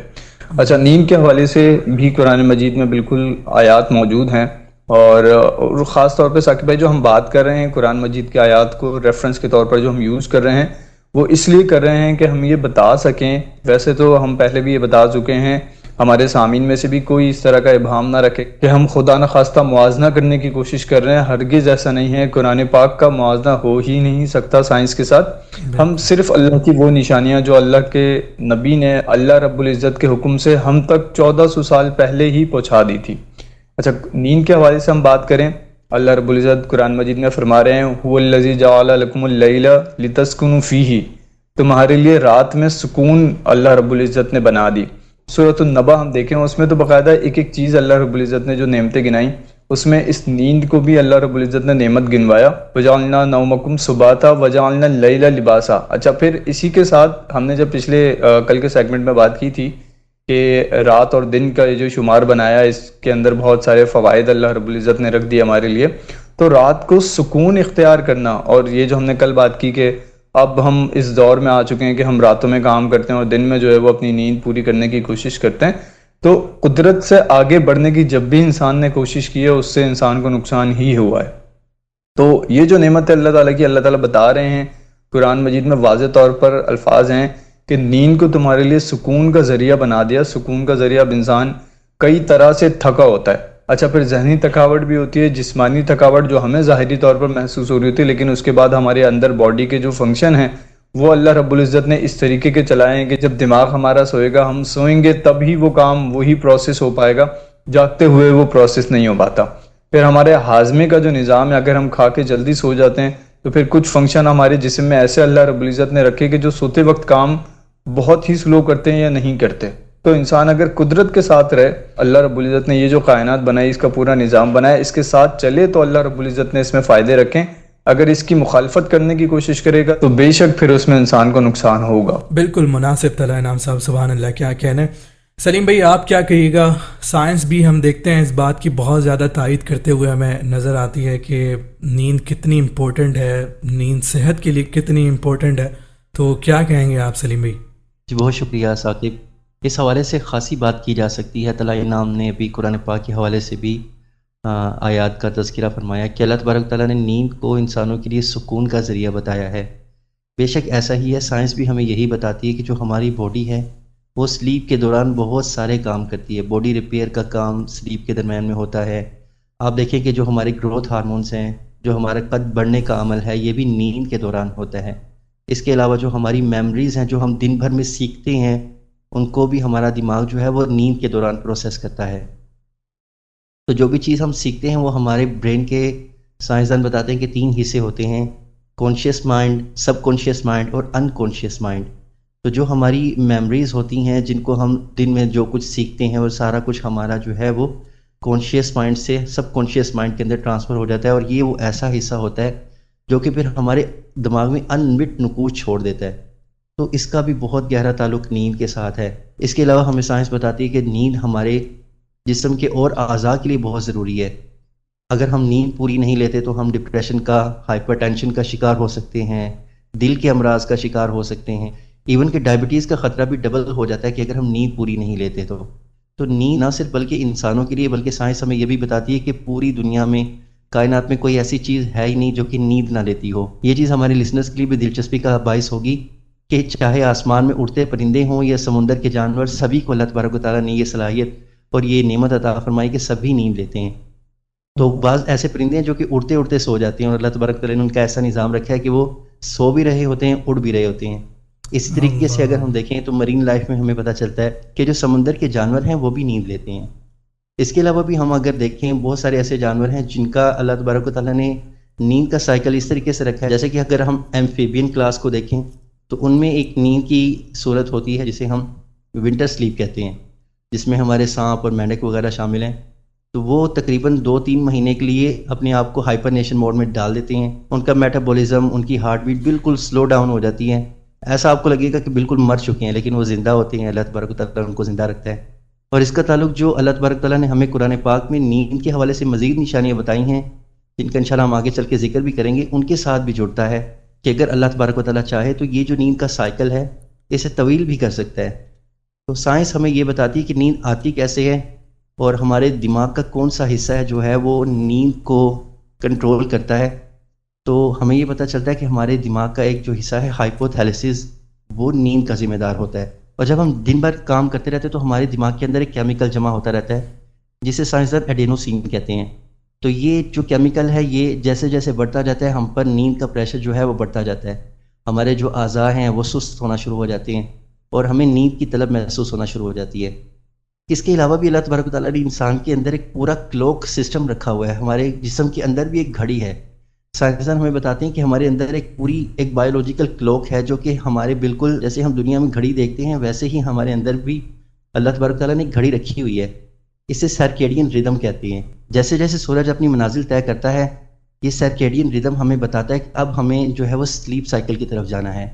Speaker 13: اچھا، نیند کے حوالے سے بھی قرآن مجید میں بالکل آیات موجود ہیں، اور خاص طور پہ ثاقب بھائی جو ہم بات کر رہے ہیں قرآن مجید کے آیات کو ریفرنس کے طور پر جو ہم یوز کر رہے ہیں وہ اس لیے کر رہے ہیں کہ ہم یہ بتا سکیں، ویسے تو ہم پہلے بھی یہ بتا چکے ہیں، ہمارے سامعین میں سے بھی کوئی اس طرح کا ابہام نہ رکھے کہ ہم خدا نخواستہ موازنہ کرنے کی کوشش کر رہے ہیں۔ ہرگز ایسا نہیں ہے، قرآن پاک کا موازنہ ہو ہی نہیں سکتا سائنس کے ساتھ۔ ہم صرف اللہ کی وہ نشانیاں جو اللہ کے نبی نے اللہ رب العزت کے حکم سے ہم تک 1400 سال پہلے ہی پہنچا دی تھی۔ اچھا، نیند کے حوالے سے ہم بات کریں، اللہ رب العزت قرآن مجید میں فرما رہے ہیں هو الذی جعل لکم اللیل لتسکنوا فیہ، تمہارے لیے رات میں سکون اللہ رب العزت نے بنا دی۔ سورۃ النبا ہم دیکھیں، اس میں تو باقاعدہ ایک ایک چیز اللہ رب العزت نے جو نعمتیں گنائیں اس میں اس نیند کو بھی اللہ رب العزت نے نعمت گنوایا، وَجَعَلْنَا نَوْمَكُمْ سُبَاتًا وَجَعَلْنَا اللَّيْلَ لِبَاسًا۔ اچھا، پھر اسی کے ساتھ ہم نے جب پچھلے کل کے سیگمنٹ میں بات کی تھی کہ رات اور دن کا یہ جو شمار بنایا، اس کے اندر بہت سارے فوائد اللہ رب العزت نے رکھ دیے ہمارے لیے، تو رات کو سکون اختیار کرنا، اور یہ جو ہم نے کل بات کی کہ اب ہم اس دور میں آ چکے ہیں کہ ہم راتوں میں کام کرتے ہیں اور دن میں جو ہے وہ اپنی نیند پوری کرنے کی کوشش کرتے ہیں، تو قدرت سے آگے بڑھنے کی جب بھی انسان نے کوشش کی ہے اس سے انسان کو نقصان ہی ہوا ہے۔ تو یہ جو نعمت ہے اللہ تعالیٰ کی، اللہ تعالیٰ بتا رہے ہیں قرآن مجید میں واضح طور پر الفاظ ہیں کہ نیند کو تمہارے لیے سکون کا ذریعہ بنا دیا۔ سکون کا ذریعہ اب انسان کئی طرح سے تھکا ہوتا ہے، اچھا پھر ذہنی تھکاوٹ بھی ہوتی ہے، جسمانی تھکاوٹ جو ہمیں ظاہری طور پر محسوس ہو رہی ہوتی ہے، لیکن اس کے بعد ہمارے اندر باڈی کے جو فنکشن ہیں وہ اللہ رب العزت نے اس طریقے کے چلائے ہیں کہ جب دماغ ہمارا سوئے گا، ہم سوئیں گے تب ہی وہ کام وہی پروسیس ہو پائے گا، جاگتے ہوئے وہ پروسیس نہیں ہو پاتا۔ پھر ہمارے ہاضمے کا جو نظام ہے، اگر ہم کھا کے جلدی سو جاتے ہیں تو پھر کچھ فنکشن ہمارے جسم میں ایسے اللہ رب العزت نے رکھے کہ جو سوتے وقت کام بہت ہی سلو کرتے ہیں یا نہیں کرتے۔ تو انسان اگر قدرت کے ساتھ رہے، اللہ رب العزت نے یہ جو کائنات بنائی، اس کا پورا نظام بنایا، اس کے ساتھ چلے تو اللہ رب العزت نے اس میں فائدے رکھیں۔ اگر اس کی مخالفت کرنے کی کوشش کرے گا تو بے شک پھر اس میں انسان کو نقصان ہوگا۔
Speaker 8: بالکل مناسب طلع انعام صاحب، سبحان اللہ، کیا کہنے۔ سلیم بھائی آپ کیا کہیے گا؟ سائنس بھی ہم دیکھتے ہیں اس بات کی بہت زیادہ تائید کرتے ہوئے ہمیں نظر آتی ہے کہ نیند کتنی امپورٹنٹ ہے، نیند صحت کے لیے کتنی امپورٹنٹ ہے، تو کیا کہیں گے آپ سلیم بھائی؟
Speaker 6: جی بہت شکریہ ثاقب، اس حوالے سے خاصی بات کی جا سکتی ہے۔ طلع انعام نے بھی قرآن پاک کے حوالے سے بھی آیات کا تذکرہ فرمایا کہ اللہ تبارک تعالیٰ نے نیند کو انسانوں کے لیے سکون کا ذریعہ بتایا ہے۔ بے شک ایسا ہی ہے، سائنس بھی ہمیں یہی بتاتی ہے کہ جو ہماری باڈی ہے وہ سلیپ کے دوران بہت سارے کام کرتی ہے۔ باڈی ریپیئر کا کام سلیپ کے درمیان میں ہوتا ہے۔ آپ دیکھیں کہ جو ہمارے گروتھ ہارمونز ہیں، جو ہمارا قد بڑھنے کا عمل ہے، یہ بھی نیند کے دوران ہوتا ہے۔ اس کے علاوہ جو ہماری میموریز ہیں، جو ہم دن بھر میں سیکھتے ہیں، ان کو بھی ہمارا دماغ جو ہے وہ نیند کے دوران پروسیس کرتا ہے۔ تو جو بھی چیز ہم سیکھتے ہیں وہ ہمارے برین کے سائنسدان بتاتے ہیں کہ 3 حصے ہوتے ہیں، کانشیس مائنڈ، سب کانشیس مائنڈ اور ان کانشیس مائنڈ۔ تو جو ہماری میموریز ہوتی ہیں، جن کو ہم دن میں جو کچھ سیکھتے ہیں، اور سارا کچھ ہمارا جو ہے وہ کانشیس مائنڈ سے سب کانشیس مائنڈ کے اندر ٹرانسفر ہو جاتا ہے، اور یہ وہ ایسا حصہ ہوتا ہے جو کہ پھر ہمارے دماغ میں انمٹ نقوش چھوڑ دیتا ہے۔ تو اس کا بھی بہت گہرا تعلق نیند کے ساتھ ہے۔ اس کے علاوہ ہمیں سائنس بتاتی ہے کہ نیند ہمارے جسم کے اور اعضاء کے لیے بہت ضروری ہے۔ اگر ہم نیند پوری نہیں لیتے تو ہم ڈپریشن کا، ہائپر ٹینشن کا شکار ہو سکتے ہیں، دل کے امراض کا شکار ہو سکتے ہیں، ایون کہ ڈائبٹیز کا خطرہ بھی ڈبل ہو جاتا ہے کہ اگر ہم نیند پوری نہیں لیتے تو نیند نہ صرف بلکہ انسانوں کے لیے، بلکہ سائنس ہمیں یہ بھی بتاتی ہے کہ پوری دنیا میں، کائنات میں کوئی ایسی چیز ہے ہی نہیں جو کہ نیند نہ لیتی ہو۔ یہ چیز ہمارے لسنرز کے لیے بھی دلچسپی کا باعث ہوگی کہ چاہے آسمان میں اڑتے پرندے ہوں یا سمندر کے جانور، سبھی کو اللہ تبارک و تعالیٰ نے یہ صلاحیت اور یہ نعمت عطا فرمائی کہ سبھی نیند لیتے ہیں۔ تو بعض ایسے پرندے ہیں جو کہ اڑتے اڑتے سو جاتے ہیں، اور اللہ تبارک تعالیٰ نے ان کا ایسا نظام رکھا ہے کہ وہ سو بھی رہے ہوتے ہیں، اڑ بھی رہے ہوتے ہیں۔ اسی طریقے سے اگر ہم دیکھیں تو مرین لائف میں ہمیں پتہ چلتا ہے کہ جو سمندر کے جانور ہیں وہ بھی نیند لیتے ہیں۔ اس کے علاوہ بھی ہم اگر دیکھیں بہت سارے ایسے جانور ہیں جن کا اللہ تبارک و تعالیٰ نے نیند کا سائیکل اس طریقے سے رکھا ہے، جیسے کہ اگر ہم ایمفیبین کلاس کو دیکھیں تو ان میں ایک نیند کی صورت ہوتی ہے جسے ہم ونٹر سلیپ کہتے ہیں، جس میں ہمارے سانپ اور مینڈک وغیرہ شامل ہیں۔ تو وہ تقریباً 2-3 مہینے کے لیے اپنے آپ کو ہائپرنیشن موڈ میں ڈال دیتے ہیں۔ ان کا میٹابولزم، ان کی ہارٹ بیٹ بالکل سلو ڈاؤن ہو جاتی ہے، ایسا آپ کو لگے گا کہ بالکل مر چکے ہیں، لیکن وہ زندہ ہوتے ہیں۔ اللہ تبارک و تعالیٰ ان کو زندہ رکھتا ہے۔ اور اس کا تعلق جو اللہ تبارک تعالیٰ نے ہمیں قرآن پاک میں نیند کے حوالے سے مزید نشانیاں بتائی ہیں، جن کا انشاءاللہ ہم آگے چل کے ذکر بھی کریں گے، ان کے ساتھ بھی جڑتا ہے کہ اگر اللہ تبارک و تعالیٰ چاہے تو یہ جو نیند کا سائیکل ہے اسے طویل بھی کر سکتا ہے۔ تو سائنس ہمیں یہ بتاتی ہے کہ نیند آتی کیسے ہے، اور ہمارے دماغ کا کون سا حصہ ہے جو ہے وہ نیند کو کنٹرول کرتا ہے۔ تو ہمیں یہ پتہ چلتا ہے کہ ہمارے دماغ کا ایک جو حصہ ہے ہائپوتھیلیسس، وہ نیند کا ذمہ دار ہوتا ہے۔ اور جب ہم دن بھر کام کرتے رہتے ہیں تو ہمارے دماغ کے اندر ایک کیمیکل جمع ہوتا رہتا ہے جسے سائنسدان ایڈینوسین کہتے ہیں۔ تو یہ جو کیمیکل ہے یہ جیسے جیسے بڑھتا جاتا ہے، ہم پر نیند کا پریشر جو ہے وہ بڑھتا جاتا ہے، ہمارے جو اعضاء ہیں وہ سست ہونا شروع ہو جاتے ہیں، اور ہمیں نیند کی طلب محسوس ہونا شروع ہو جاتی ہے۔ اس کے علاوہ بھی اللہ تبارک و تعالیٰ نے انسان کے اندر ایک پورا کلوک سسٹم رکھا ہوا ہے، ہمارے جسم کے اندر بھی ایک گھڑی ہے۔ سائنسدان ہمیں بتاتے ہیں کہ ہمارے اندر ایک بایولوجیکل کلوک ہے جو کہ ہمارے بالکل جیسے ہم دنیا میں گھڑی دیکھتے ہیں ویسے ہی ہمارے اندر بھی اللہ تبارک تعالیٰ نے ایک گھڑی رکھی ہوئی ہے۔ اسے سرکیڈین ردم کہتے ہیں۔
Speaker 14: جیسے جیسے سورج اپنی منازل طے کرتا ہے، یہ سرکیڈین ردم ہمیں بتاتا ہے کہ اب ہمیں جو ہے وہ سلیپ سائیکل کی طرف جانا ہے،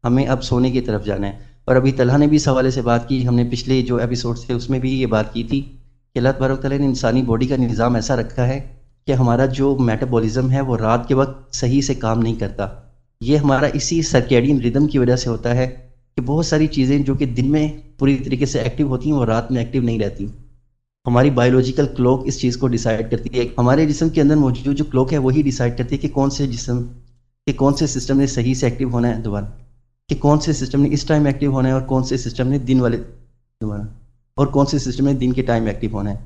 Speaker 14: ہمیں اب سونے کی طرف جانا ہے۔ اور ابھی طلحہ نے بھی اس حوالے سے بات کی، ہم نے پچھلے جو ایپیسوڈز تھے اس میں بھی یہ بات کی تھی کہ اللہ تبارک تعالیٰ نے انسانی باڈی کا نظام ایسا رکھا ہے کہ ہمارا جو میٹابولزم ہے وہ رات کے وقت صحیح سے کام نہیں کرتا۔ یہ ہمارا اسی سرکیڈین ردم کی وجہ سے ہوتا ہے کہ بہت ساری چیزیں جو کہ دن میں پوری طریقے سے ایکٹیو ہوتی ہیں وہ رات میں ایکٹیو نہیں رہتی۔ ہماری بایولوجیکل کلوک اس چیز کو ڈیسائیڈ کرتی ہے، ہمارے جسم کے اندر موجود جو کلوک ہے وہی ڈیسائیڈ کرتی ہے کہ کون سے جسم کہ کون سے سسٹم نے صحیح سے ایکٹیو ہونا ہے دوبارہ، کہ کون سے سسٹم نے اس ٹائم ایکٹیو ہونا ہے اور کون سے سسٹم نے دن والے دوبارہ، اور کون سے سسٹم نے دن کے ٹائم ایکٹیو ہونا ہے۔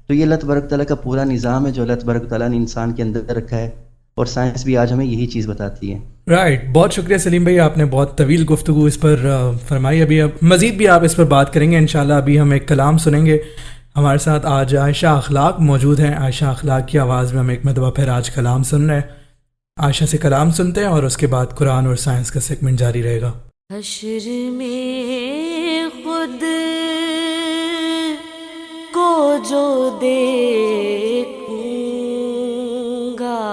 Speaker 14: تو یہ اللہ تبارک تعالیٰ کا پورا نظام ہے جو اللہ تبارک تعالیٰ نے انسان کے اندر رکھا ہے، اور سائنس بھی آج ہمیں یہی چیز بتاتی ہے۔
Speaker 8: رائٹ، بہت شکریہ سلیم بھائی، آپ نے بہت طویل گفتگو اس پر فرمائی۔ ابھی اب مزید بھی آپ اس پر بات کریں گے انشاءاللہ۔ ابھی ہم ایک کلام سنیں گے۔ ہمارے ساتھ آج عائشہ اخلاق موجود ہیں۔ عائشہ اخلاق کی آواز میں ہم ایک مرتبہ پھر آج کلام سن رہے ہیں۔ عائشہ سے کلام سنتے ہیں اور اس کے بعد قرآن اور سائنس کا سیگمنٹ جاری رہے گا۔
Speaker 10: حشر میں خود کو جو دیکھوں گا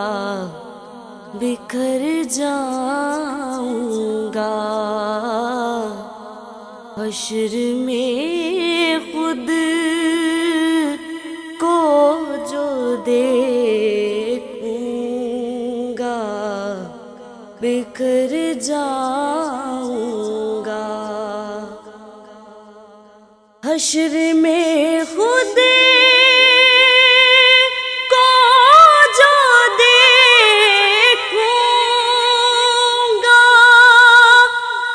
Speaker 10: بکھر جاؤں گا، حشر میں خود کو جو دیکھوں گا بکھر جاؤں گا، حشر میں خود کو جو دیکھوں گا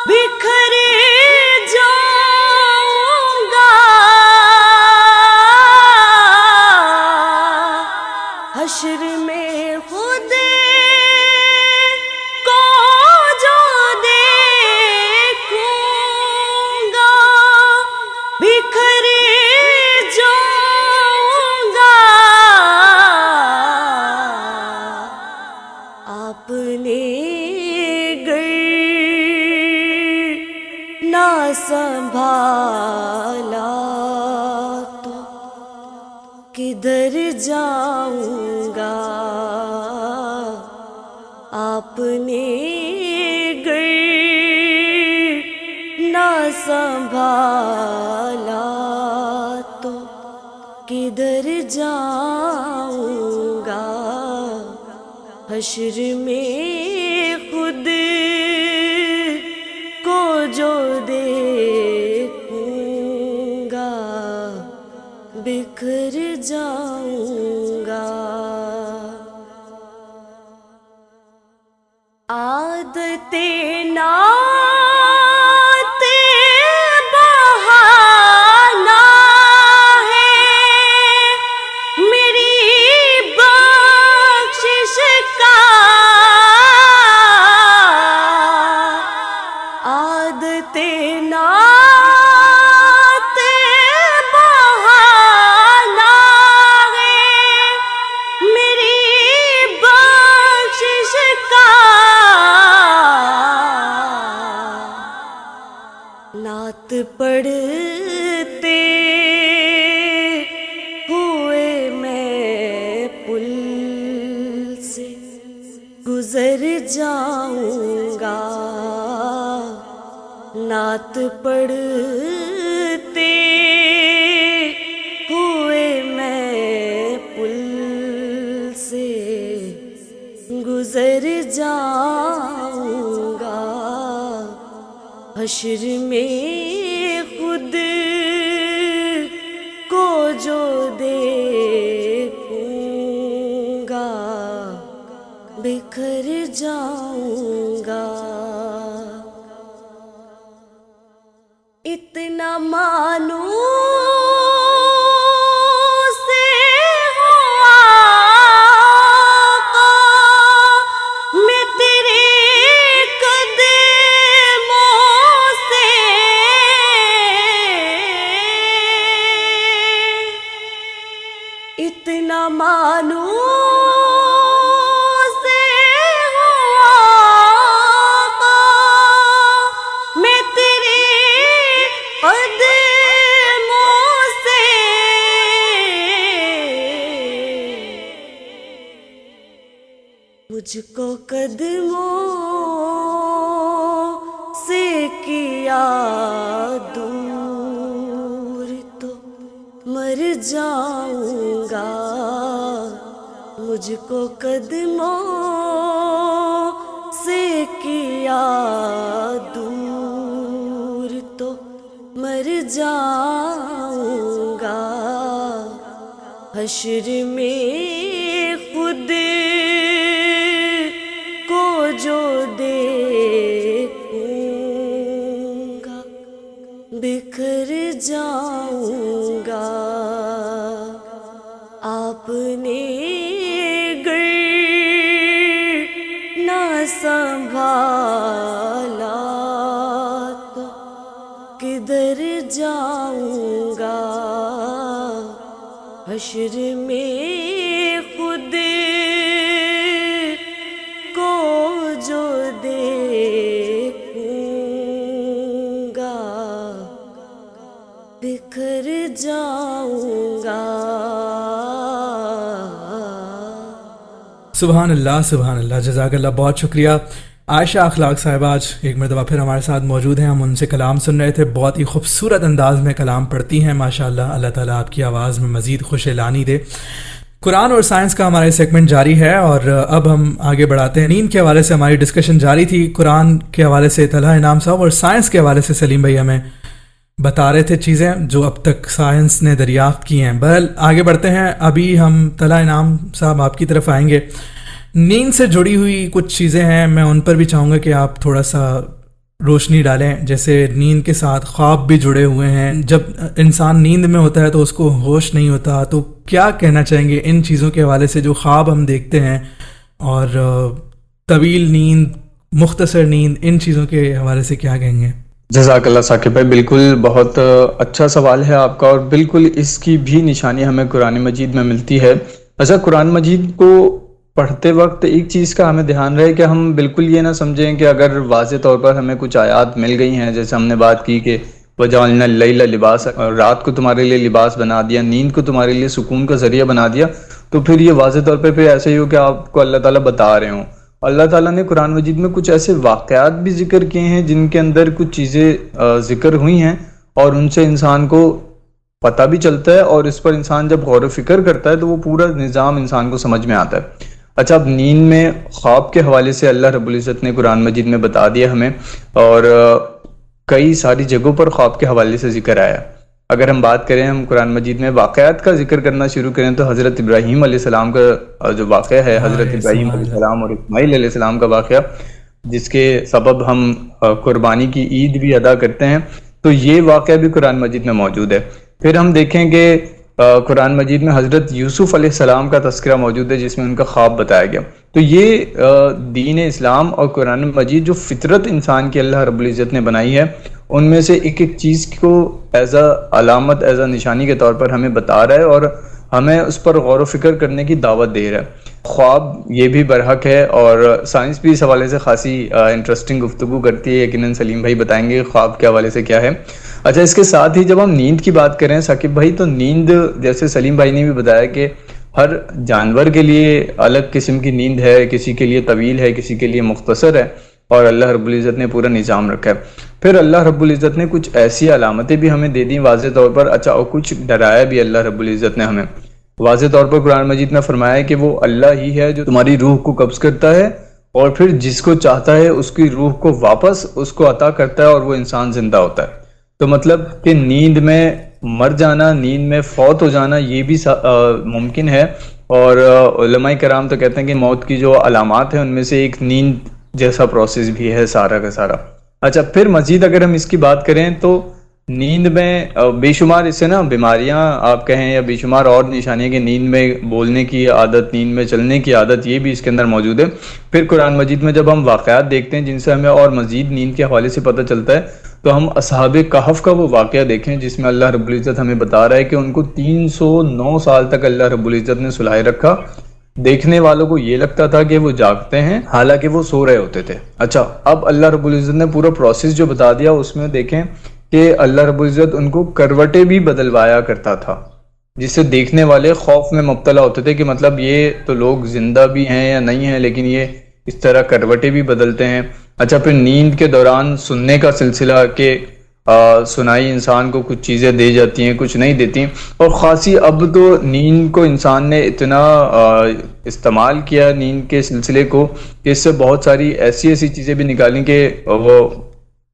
Speaker 10: بکھر جاؤں گا، حشر میں خود کو جو دیکھوں گا بکھر جاؤں گا، آپ نے گر نہ سنبھالا تو کدھر جاؤں گا، آپ نے گر نہ سنبھالا تو کدھر جاؤں گا، حشر میں خود کو جو دیکھوں گا بکھر جاؤں گا، عادتیں نعت بہانا ہے میری بخشش کا، عادتیں نعت بہانا ہے میری بخشش کا، نعت پڑھتے ہوئے میں پل سے گزر جاؤں گا، نعت پڑھتے ہوئے میں پل سے گزر جاؤں گا، حشر میں خود کو جو دیکھوں گا بکھر جاؤں گا، اتنا مانوس ہو آقا میں تیرے قدموں سے، اتنا مانوس ہو آقا میں تیرے قدموں سے، مجھ کو قدموں سے کیا دور تو مر جاؤں گا، مجھ کو قدموں سے کیا دور تو مر جاؤں گا، حشر میں خود کو جو دیکھوں گا بکھر جاؤں گا، آپ نے گر نہ سنبھالا تو کدھر جاؤں گا، حشر میں خود کو جو دیکھوں گا بکھر جاؤں گا۔
Speaker 8: سبحان اللہ سبحان اللہ، جزاک اللہ، بہت شکریہ عائشہ اخلاق صاحبہ آج ایک مرتبہ پھر ہمارے ساتھ موجود ہیں۔ ہم ان سے کلام سن رہے تھے، بہت ہی خوبصورت انداز میں کلام پڑھتی ہیں ماشاءاللہ، اللہ تعالیٰ آپ کی آواز میں مزید خوش اعلانی دے۔ قرآن اور سائنس کا ہمارا سیگمنٹ جاری ہے اور اب ہم آگے بڑھاتے ہیں۔ نیند کے حوالے سے ہماری ڈسکشن جاری تھی، قرآن کے حوالے سے طلحہ انعام صاحب اور سائنس کے حوالے سے سلیم بھائی ہمیں بتا رہے تھے چیزیں جو اب تک سائنس نے دریافت کی ہیں۔ بہرحال آگے بڑھتے ہیں، ابھی ہم طلحہ انعام صاحب آپ کی طرف آئیں گے۔ نیند سے جڑی ہوئی کچھ چیزیں ہیں، میں ان پر بھی چاہوں گا کہ آپ تھوڑا سا روشنی ڈالیں۔ جیسے نیند کے ساتھ خواب بھی جڑے ہوئے ہیں، جب انسان نیند میں ہوتا ہے تو اس کو ہوش نہیں ہوتا، تو کیا کہنا چاہیں گے ان چیزوں کے حوالے سے جو خواب ہم دیکھتے ہیں، اور طویل نیند، مختصر نیند، ان چیزوں کے حوالے سے کیا کہیں گے؟
Speaker 13: جزاک اللہ ثاقب بھائی، بالکل بہت اچھا سوال ہے آپ کا، اور بالکل اس کی بھی نشانی ہمیں قرآن مجید میں ملتی ہے۔ اچھا، قرآن مجید کو پڑھتے وقت ایک چیز کا ہمیں دھیان رہے کہ ہم بالکل یہ نہ سمجھیں کہ اگر واضح طور پر ہمیں کچھ آیات مل گئی ہیں، جیسے ہم نے بات کی کہ وَجَعَلْنَا اللَّيْلَ لِبَاسًا، رات کو تمہارے لیے لباس بنا دیا، نیند کو تمہارے لیے سکون کا ذریعہ بنا دیا، تو پھر یہ واضح طور پہ ایسے ہی ہو کہ آپ کو اللہ تعالیٰ بتا رہے ہوں۔ اللہ تعالیٰ نے قرآن مجید میں کچھ ایسے واقعات بھی ذکر کیے ہیں جن کے اندر کچھ چیزیں ذکر ہوئی ہیں، اور ان سے انسان کو پتہ بھی چلتا ہے، اور اس پر انسان جب غور و فکر کرتا ہے تو وہ پورا نظام انسان کو سمجھ میں آتا ہے۔ اچھا، اب نیند میں خواب کے حوالے سے اللہ رب العزت نے قرآن مجید میں بتا دیا ہمیں، اور کئی ساری جگہوں پر خواب کے حوالے سے ذکر آیا۔ اگر ہم بات کریں، ہم قرآن مجید میں واقعات کا ذکر کرنا شروع کریں تو حضرت ابراہیم علیہ السلام کا جو واقعہ ہے، حضرت ابراہیم علیہ السلام اور اسماعیل علیہ السلام کا واقعہ، جس کے سبب ہم قربانی کی عید بھی ادا کرتے ہیں، تو یہ واقعہ بھی قرآن مجید میں موجود ہے۔ پھر ہم دیکھیں کہ قرآن مجید میں حضرت یوسف علیہ السلام کا تذکرہ موجود ہے، جس میں ان کا خواب بتایا گیا۔ تو یہ دین اسلام اور قرآن مجید جو فطرت انسان کی اللہ رب العزت نے بنائی ہے، ان میں سے ایک ایک چیز کو ایز اے علامت، ایز اے نشانی کے طور پر ہمیں بتا رہا ہے، اور ہمیں اس پر غور و فکر کرنے کی دعوت دے رہا ہے۔ خواب یہ بھی برحق ہے، اور سائنس بھی اس حوالے سے خاصی انٹرسٹنگ گفتگو کرتی ہے، یقیناً سلیم بھائی بتائیں گے خواب کے حوالے سے کیا ہے۔ اچھا، اس کے ساتھ ہی جب ہم نیند کی بات کریں ثاقب بھائی، تو نیند جیسے سلیم بھائی نے بھی بتایا کہ ہر جانور کے لیے الگ قسم کی نیند ہے، کسی کے لیے طویل ہے، کسی کے لیے مختصر ہے، اور اللہ رب العزت نے پورا نظام رکھا ہے۔ پھر اللہ رب العزت نے کچھ ایسی علامتیں بھی ہمیں دے دیں واضح طور پر، اچھا، اور کچھ ڈرایا بھی اللہ رب العزت نے ہمیں۔ واضح طور پر قرآن مجید میں فرمایا ہے کہ وہ اللہ ہی ہے جو تمہاری روح کو قبض کرتا ہے، اور پھر جس کو چاہتا ہے اس کی روح کو واپس اس کو عطا کرتا ہے، اور وہ انسان زندہ ہوتا ہے۔ تو مطلب کہ نیند میں مر جانا، نیند میں فوت ہو جانا، یہ بھی ممکن ہے، اور علماء کرام تو کہتے ہیں کہ موت کی جو علامات ہیں ان میں سے ایک نیند جیسا پروسیس بھی ہے سارا کا سارا۔ اچھا، پھر مزید اگر ہم اس کی بات کریں تو نیند میں بے شمار اس سے نا بیماریاں آپ کہیں یا بے شمار اور نشانیاں کہ نیند میں بولنے کی عادت، نیند میں چلنے کی عادت، یہ بھی اس کے اندر موجود ہے۔ پھر قرآن مجید میں جب ہم واقعات دیکھتے ہیں جن سے ہمیں اور مزید نیند کے حوالے سے پتہ چلتا ہے، تو ہم اصحاب کہف کا وہ واقعہ دیکھیں جس میں اللہ رب العزت ہمیں بتا رہا ہے کہ ان کو 309 سال تک اللہ رب العزت نے سلائے رکھا۔ دیکھنے والوں کو یہ لگتا تھا کہ وہ جاگتے ہیں، حالانکہ وہ سو رہے ہوتے تھے۔ اچھا، اب اللہ رب العزت نے پورا پروسیس جو بتا دیا، اس میں دیکھیں کہ اللہ رب العزت ان کو کروٹیں بھی بدلوایا کرتا تھا۔ جس سے دیکھنے والے خوف میں مبتلا ہوتے تھے کہ مطلب یہ تو لوگ زندہ بھی ہیں یا نہیں ہیں، لیکن یہ اس طرح کروٹیں بھی بدلتے ہیں. اچھا، پھر نیند کے دوران سننے کا سلسلہ کہ سنائی انسان کو کچھ چیزیں دے جاتی ہیں، کچھ نہیں دیتی ہیں. اور خاصی اب تو نیند کو انسان نے اتنا استعمال کیا نیند کے سلسلے کو کہ اس سے بہت ساری ایسی چیزیں بھی نکالیں کہ وہ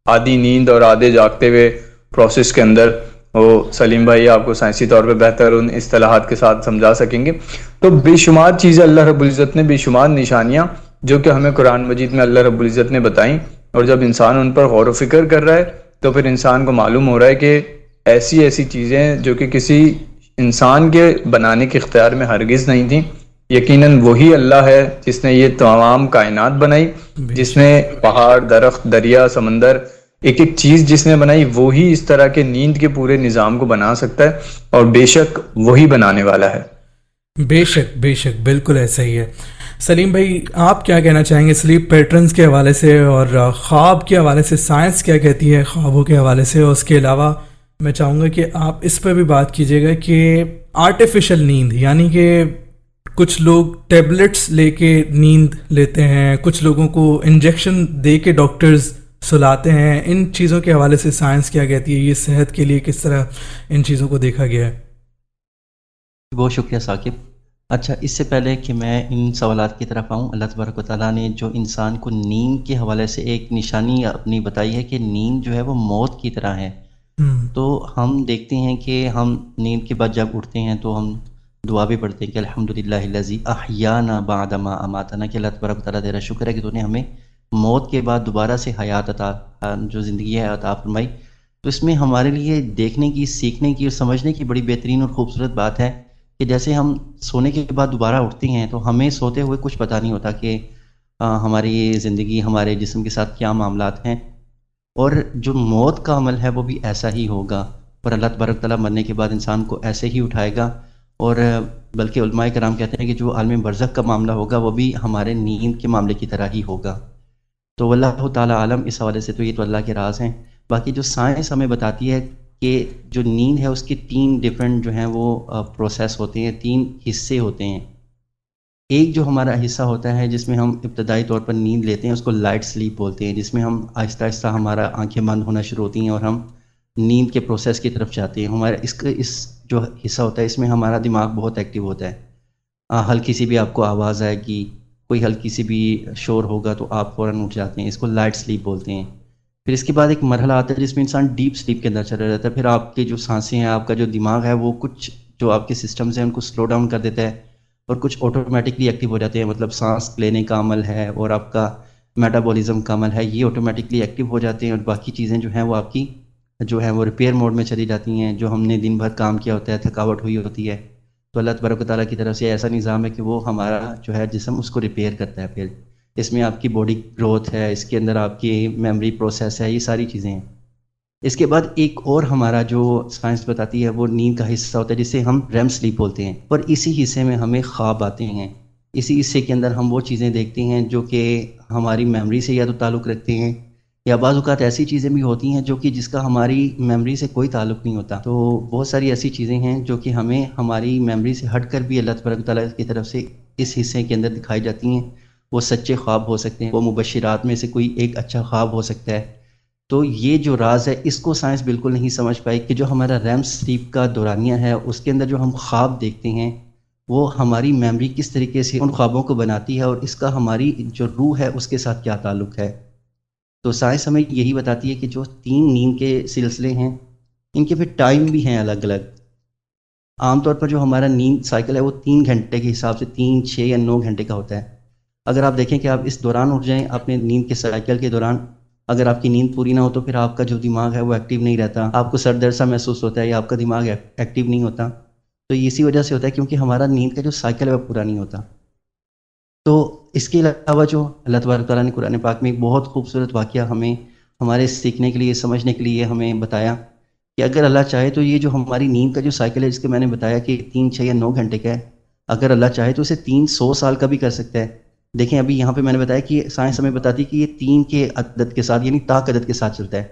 Speaker 13: آدھی نیند اور آدھے جاگتے ہوئے پروسیس کے اندر وہ سلیم بھائی آپ کو سائنسی طور پہ بہتر ان اصطلاحات کے ساتھ سمجھا سکیں گے. تو بے شمار چیزیں اللہ رب العزت نے، بے شمار نشانیاں جو کہ ہمیں قرآن مجید میں اللہ رب العزت نے بتائیں، اور جب انسان ان پر غور و فکر کر رہا ہے تو پھر انسان کو معلوم ہو رہا ہے کہ ایسی چیزیں جو کہ کسی انسان کے بنانے کے اختیار میں ہرگز نہیں تھیں، یقیناً وہی اللہ ہے جس نے یہ تمام کائنات بنائی، جس نے پہاڑ، درخت، دریا، سمندر، ایک چیز جس نے بنائی، وہی اس طرح کے نیند کے پورے نظام کو بنا سکتا ہے، اور بے شک وہی بنانے والا ہے.
Speaker 8: بے شک بالکل ایسا ہی ہے. سلیم بھائی، آپ کیا کہنا چاہیں گے سلیپ پیٹرنز کے حوالے سے اور خواب کے حوالے سے؟ سائنس کیا کہتی ہے خوابوں کے حوالے سے؟ اور اس کے علاوہ میں چاہوں گا کہ آپ اس پہ بھی بات کیجیے گا کہ آرٹیفیشل نیند، یعنی کہ کچھ لوگ ٹیبلٹس لے کے نیند لیتے ہیں، کچھ لوگوں کو انجیکشن دے کے ڈاکٹرز سلاتے ہیں، ان چیزوں کے حوالے سے سائنس کیا کہتی ہے؟ یہ صحت کے لیے کس طرح ان چیزوں کو دیکھا گیا ہے؟
Speaker 14: بہت شکریہ ثاقب. اچھا، اس سے پہلے کہ میں ان سوالات کی طرف آؤں، اللہ تبارک و تعالیٰ نے جو انسان کو نیند کے حوالے سے ایک نشانی اپنی بتائی ہے کہ نیند جو ہے وہ موت کی طرح ہے. تو ہم دیکھتے ہیں کہ ہم نیند کے بعد جب اٹھتے ہیں تو ہم دعا بھی پڑھتے ہیں کہ الحمدللہ الذی احیانا بعد ما اماتنا، کہ اللہ تبارک و تعالیٰ تیرا شکر ہے کہ تو نے ہمیں موت کے بعد دوبارہ سے حیات عطا، جو زندگی ہے عطا فرمائی. تو اس میں ہمارے لیے دیکھنے کی، سیکھنے کی اور سمجھنے کی بڑی بہترین اور خوبصورت بات ہے کہ جیسے ہم سونے کے بعد دوبارہ اٹھتے ہیں تو ہمیں سوتے ہوئے کچھ پتہ نہیں ہوتا کہ ہماری زندگی، ہمارے جسم کے ساتھ کیا معاملات ہیں، اور جو موت کا عمل ہے وہ بھی ایسا ہی ہوگا. اور اللہ تبارک تعالیٰ مرنے کے بعد انسان کو ایسے ہی اٹھائے گا. اور بلکہ علماء کرام کہتے ہیں کہ جو عالم برزخ کا معاملہ ہوگا وہ بھی ہمارے نیند کے معاملے کی طرح ہی ہوگا. تو اللہ تعالیٰ عالم اس حوالے سے تو یہ تو اللہ کے راز ہیں. باقی جو سائنس ہمیں بتاتی ہے کہ جو نیند ہے اس کی 3 ڈفرینٹ جو ہیں وہ پروسیس ہوتے ہیں، 3 حصے ہوتے ہیں. ایک جو ہمارا حصہ ہوتا ہے جس میں ہم ابتدائی طور پر نیند لیتے ہیں، اس کو لائٹ سلیپ بولتے ہیں، جس میں ہم آہستہ آہستہ ہمارا آنکھیں بند ہونا شروع ہوتی ہیں اور ہم نیند کے پروسیس کی طرف جاتے ہیں. ہمارا اس جو حصہ ہوتا ہے اس میں ہمارا دماغ بہت ایکٹیو ہوتا ہے. ہلکی سی بھی آپ کو آواز آئے گی، کوئی ہلکی سی بھی شور ہوگا تو آپ فوراً اٹھ جاتے ہیں. اس کو لائٹ سلیپ بولتے ہیں. پھر اس کے بعد ایک مرحلہ آتا ہے جس میں انسان ڈیپ سلیپ کے اندر چلا جاتا ہے. پھر آپ کے جو سانسیں ہیں، آپ کا جو دماغ ہے، وہ کچھ جو آپ کے سسٹمز ہیں ان کو سلو ڈاؤن کر دیتا ہے اور کچھ آٹومیٹکلی ایکٹیو ہو جاتے ہیں. مطلب سانس لینے کا عمل ہے اور آپ کا میٹابولزم کا عمل ہے، یہ آٹومیٹکلی ایکٹیو ہو جاتے ہیں. اور باقی چیزیں جو ہیں وہ آپ کی جو ہیں وہ ریپیئر موڈ میں چلی جاتی ہیں. جو ہم نے دن بھر کام کیا ہوتا ہے، تھکاوٹ ہوئی ہوتی ہے، تو اللہ تبارک و تعالیٰ کی طرف سے ایسا نظام ہے کہ وہ ہمارا جو ہے جسم اس کو ریپیئر کرتا ہے. پھر اس میں آپ کی باڈی گروتھ ہے، اس کے اندر آپ کی میموری پروسیس ہے، یہ ساری چیزیں ہیں. اس کے بعد ایک اور ہمارا جو سائنس بتاتی ہے وہ نیند کا حصہ ہوتا ہے جسے ہم ریم سلیپ بولتے ہیں. اور اسی حصے میں ہمیں خواب آتے ہیں. اسی حصے کے اندر ہم وہ چیزیں دیکھتے ہیں جو کہ ہماری میموری سے یا تو تعلق رکھتے ہیں، یا بعض اوقات ایسی چیزیں بھی ہوتی ہیں جو کہ جس کا ہماری میموری سے کوئی تعلق نہیں ہوتا. تو بہت ساری ایسی چیزیں ہیں جو کہ ہمیں ہماری میموری سے ہٹ کر بھی اللہ تبارک و تعالیٰ کی طرف سے اس حصے کے اندر دکھائی جاتی ہیں. وہ سچے خواب ہو سکتے ہیں، وہ مبشرات میں سے کوئی ایک اچھا خواب ہو سکتا ہے. تو یہ جو راز ہے اس کو سائنس بالکل نہیں سمجھ پائی کہ جو ہمارا ریم سلیپ کا دورانیہ ہے اس کے اندر جو ہم خواب دیکھتے ہیں وہ ہماری میموری کس طریقے سے ان خوابوں کو بناتی ہے اور اس کا ہماری جو روح ہے اس کے ساتھ کیا تعلق ہے. تو سائنس ہمیں یہی بتاتی ہے کہ جو 3 نیند کے سلسلے ہیں ان کے پھر ٹائم بھی ہیں الگ الگ. عام طور پر جو ہمارا نیند سائیکل ہے وہ 3 گھنٹے کے حساب سے 3، 6 یا 9 گھنٹے کا ہوتا ہے. اگر آپ دیکھیں کہ آپ اس دوران اٹھ جائیں اپنے نیند کے سائیکل کے دوران، اگر آپ کی نیند پوری نہ ہو تو پھر آپ کا جو دماغ ہے وہ ایکٹیو نہیں رہتا، آپ کو سر درد سا محسوس ہوتا ہے یا آپ کا دماغ ایکٹیو نہیں ہوتا. تو اسی وجہ سے ہوتا ہے کیونکہ ہمارا نیند کا جو سائیکل ہے وہ پورا نہیں ہوتا. تو اس کے علاوہ جو اللہ تبارک تعالیٰ نے قرآن پاک میں ایک بہت خوبصورت واقعہ ہمیں ہمارے سیکھنے کے لیے، سمجھنے کے لیے ہمیں بتایا کہ اگر اللہ چاہے تو یہ جو ہماری نیند کا جو سائیکل ہے جس کے میں نے بتایا کہ 3، 6 یا 9 گھنٹے کا ہے، اگر اللہ چاہے تو اسے 300 سال کا بھی کر سکتا ہے. دیکھیں ابھی یہاں پہ میں نے بتایا کہ سائنس ہمیں بتاتی ہے کہ یہ 3 کے عدد کے ساتھ یعنی طاق عدد کے ساتھ چلتا ہے.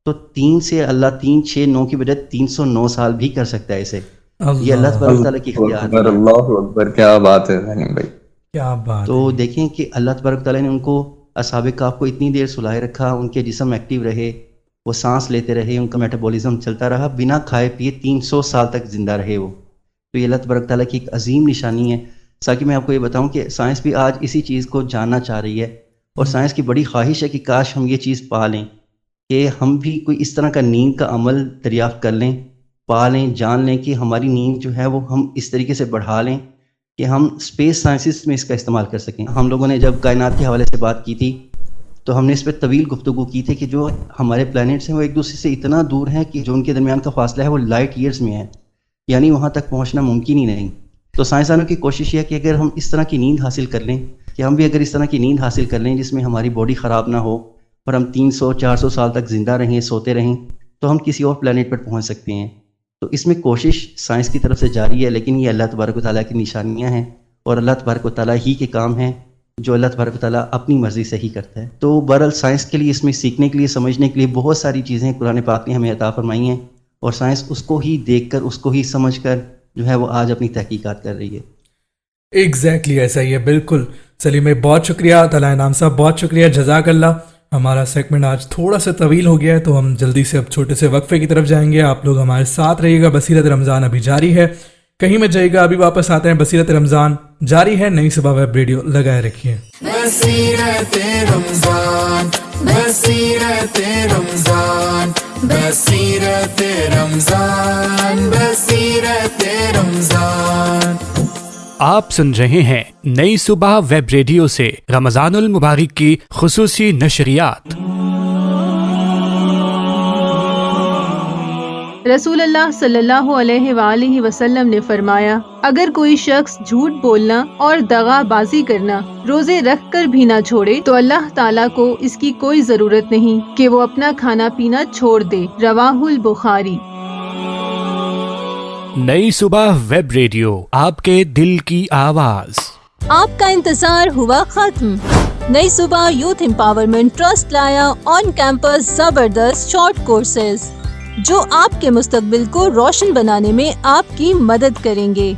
Speaker 14: تو 3 سے اللہ 3، 6، 9 کی بجائے 309 سال بھی کر سکتا ہے اسے. یہ اللہ تبارک تعالیٰ کی اختیار ہے.
Speaker 13: اللہ اکبر، کیا بات ہے سلیم بھائی،
Speaker 8: کیا بات.
Speaker 14: تو دیکھیں کہ اللہ تبارک تعالیٰ نے ان کو اصحاب کہف کو اتنی دیر سلائے رکھا، ان کے جسم ایکٹیو رہے، وہ سانس لیتے رہے، ان کا میٹابولزم چلتا رہا، بنا کھائے پیے 300 سال تک زندہ رہے وہ. تو یہ اللہ تبارک تعالیٰ کی ایک عظیم نشانی ہے. تاکہ میں آپ کو یہ بتاؤں کہ سائنس بھی آج اسی چیز کو جاننا چاہ رہی ہے، اور سائنس کی بڑی خواہش ہے کہ کاش ہم یہ چیز پا لیں کہ ہم بھی کوئی اس طرح کا نیند کا عمل دریافت کر لیں، پا لیں، جان لیں کہ ہماری نیند جو ہے وہ ہم اس طریقے سے بڑھا لیں کہ ہم اسپیس سائنسز میں اس کا استعمال کر سکیں. ہم لوگوں نے جب کائنات کے حوالے سے بات کی تھی تو ہم نے اس پہ طویل گفتگو کی تھی کہ جو ہمارے پلانٹس ہیں وہ ایک دوسرے سے اتنا دور ہیں کہ جو ان کے درمیان کا فاصلہ ہے وہ لائٹ ایئرز میں ہے، یعنی وہاں تک پہنچنا ممکن ہی نہیں. تو سائنسدانوں کی کوشش یہ ہے کہ اگر ہم اس طرح کی نیند حاصل کر لیں، کہ ہم بھی اگر اس طرح کی نیند حاصل کر لیں جس میں ہماری باڈی خراب نہ ہو اور ہم 300-400 سال تک زندہ رہیں، سوتے رہیں، تو ہم کسی اور پلانٹ پر پہنچ سکتے ہیں. تو اس میں کوشش سائنس کی طرف سے جاری ہے، لیکن یہ اللہ تبارک و تعالیٰ کی نشانیاں ہیں، اور اللہ تبارک و تعالیٰ ہی کے کام ہیں جو اللہ تبارک و تعالیٰ اپنی مرضی سے ہی کرتا ہے. تو بہرحال سائنس کے لیے، اس میں سیکھنے کے لیے، سمجھنے کے لیے بہت ساری چیزیں قرآن پاک نے ہمیں عطا فرمائی ہیں، اور سائنس اس کو ہی دیکھ کر، اس کو ہی سمجھ کر جو ہے وہ آج اپنی تحقیقات کر رہی ہے.
Speaker 8: ایگزیکٹلی ایسا ہی ہے، بالکل. سلیم بھائی بہت شکریہ، طلحہ انعام صاحب بہت شکریہ، جزاک اللہ. ہمارا سیگمنٹ آج تھوڑا سا طویل ہو گیا ہے، تو ہم جلدی سے اب چھوٹے سے وقفے کی طرف جائیں گے. آپ لوگ ہمارے ساتھ رہیے گا، بصیرت رمضان ابھی جاری ہے، کہیں مت جائیے گا. ابھی واپس آتے ہیں، بصیرت رمضان جاری ہے، نئی صبح ویب ریڈیو لگائے رکھیے.
Speaker 11: بصیرت رمضان، بصیرت رمضان، بصیرت رمضان، بصیرت رمضان.
Speaker 1: آپ سن رہے ہیں نئی صبح ویب ریڈیو سے رمضان المبارک کی خصوصی نشریات.
Speaker 2: رسول اللہ صلی اللہ علیہ وآلہ وسلم نے فرمایا، اگر کوئی شخص جھوٹ بولنا اور دغا بازی کرنا روزے رکھ کر بھی نہ چھوڑے تو اللہ تعالیٰ کو اس کی کوئی ضرورت نہیں کہ وہ اپنا کھانا پینا چھوڑ دے. رواہ البخاری.
Speaker 1: نئی صبح ویب ریڈیو، آپ کے دل کی آواز.
Speaker 3: آپ کا انتظار ہوا ختم. نئی صبح یوتھ امپاورمنٹ ٹرسٹ لایا آن کیمپس زبردست شارٹ کورسز جو آپ کے مستقبل کو روشن بنانے میں آپ کی مدد کریں گے.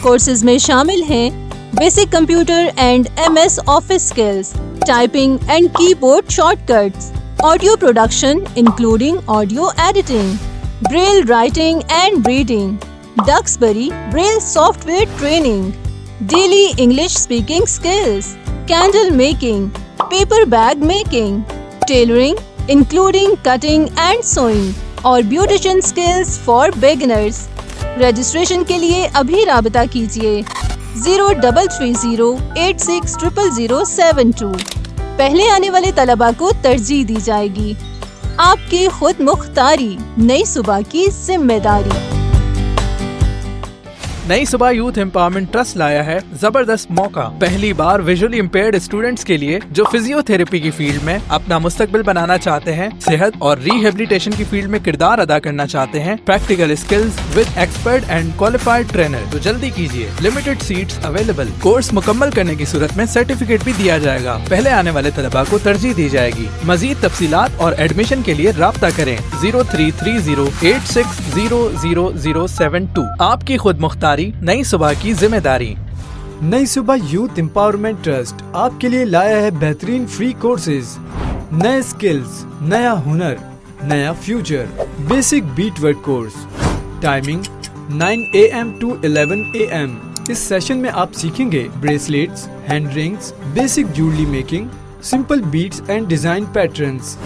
Speaker 3: کورسز میں شامل ہیں basic computer and MS office skills, typing and keyboard shortcuts, audio production including audio editing, braille writing and reading, Duxbury braille software training, daily English speaking skills, candle making, paper bag making, tailoring including cutting and sewing, اور beautician skills for beginners. Registration کے لیے ابھی رابطہ کیجیے 0330860072. پہلے آنے والے طلباء کو ترجیح دی جائے گی. آپ کی خود مختاری، نئی صبح کی ذمہ داری.
Speaker 4: نئی صبح یوتھ امپاورمنٹ ٹرسٹ لایا ہے زبردست موقع. پہلی بار ویژولی امپیئرڈ اسٹوڈنٹس کے لیے جو فزیو تھراپی کی فیلڈ میں اپنا مستقبل بنانا چاہتے ہیں، صحت اور ریہیبلیٹیشن کی فیلڈ میں کردار ادا کرنا چاہتے ہیں، practical skills with expert and qualified trainer, تو جلدی کیجیے. Limited seats available. کورس مکمل کرنے کی صورت میں سرٹیفکیٹ بھی دیا جائے گا. پہلے آنے والے طلباء کو ترجیح دی جائے گی. مزید تفصیلات اور ایڈمیشن کے لیے رابطہ کریں 033086000072. آپ کی خود مختاری، نئی صبح کی ذمہ داری.
Speaker 5: نئی صبح یوتھ امپاورمنٹ ٹرسٹ آپ کے لیے لایا ہے بہترین فری کورسز. نئے سکلز، نیا ہنر، نیا future. Basic bead work course. Timing 9 AM to 11 AM. اس سیشن میں آپ سیکھیں گے bracelets, hand rings, basic jewellery making, simple beads and design patterns.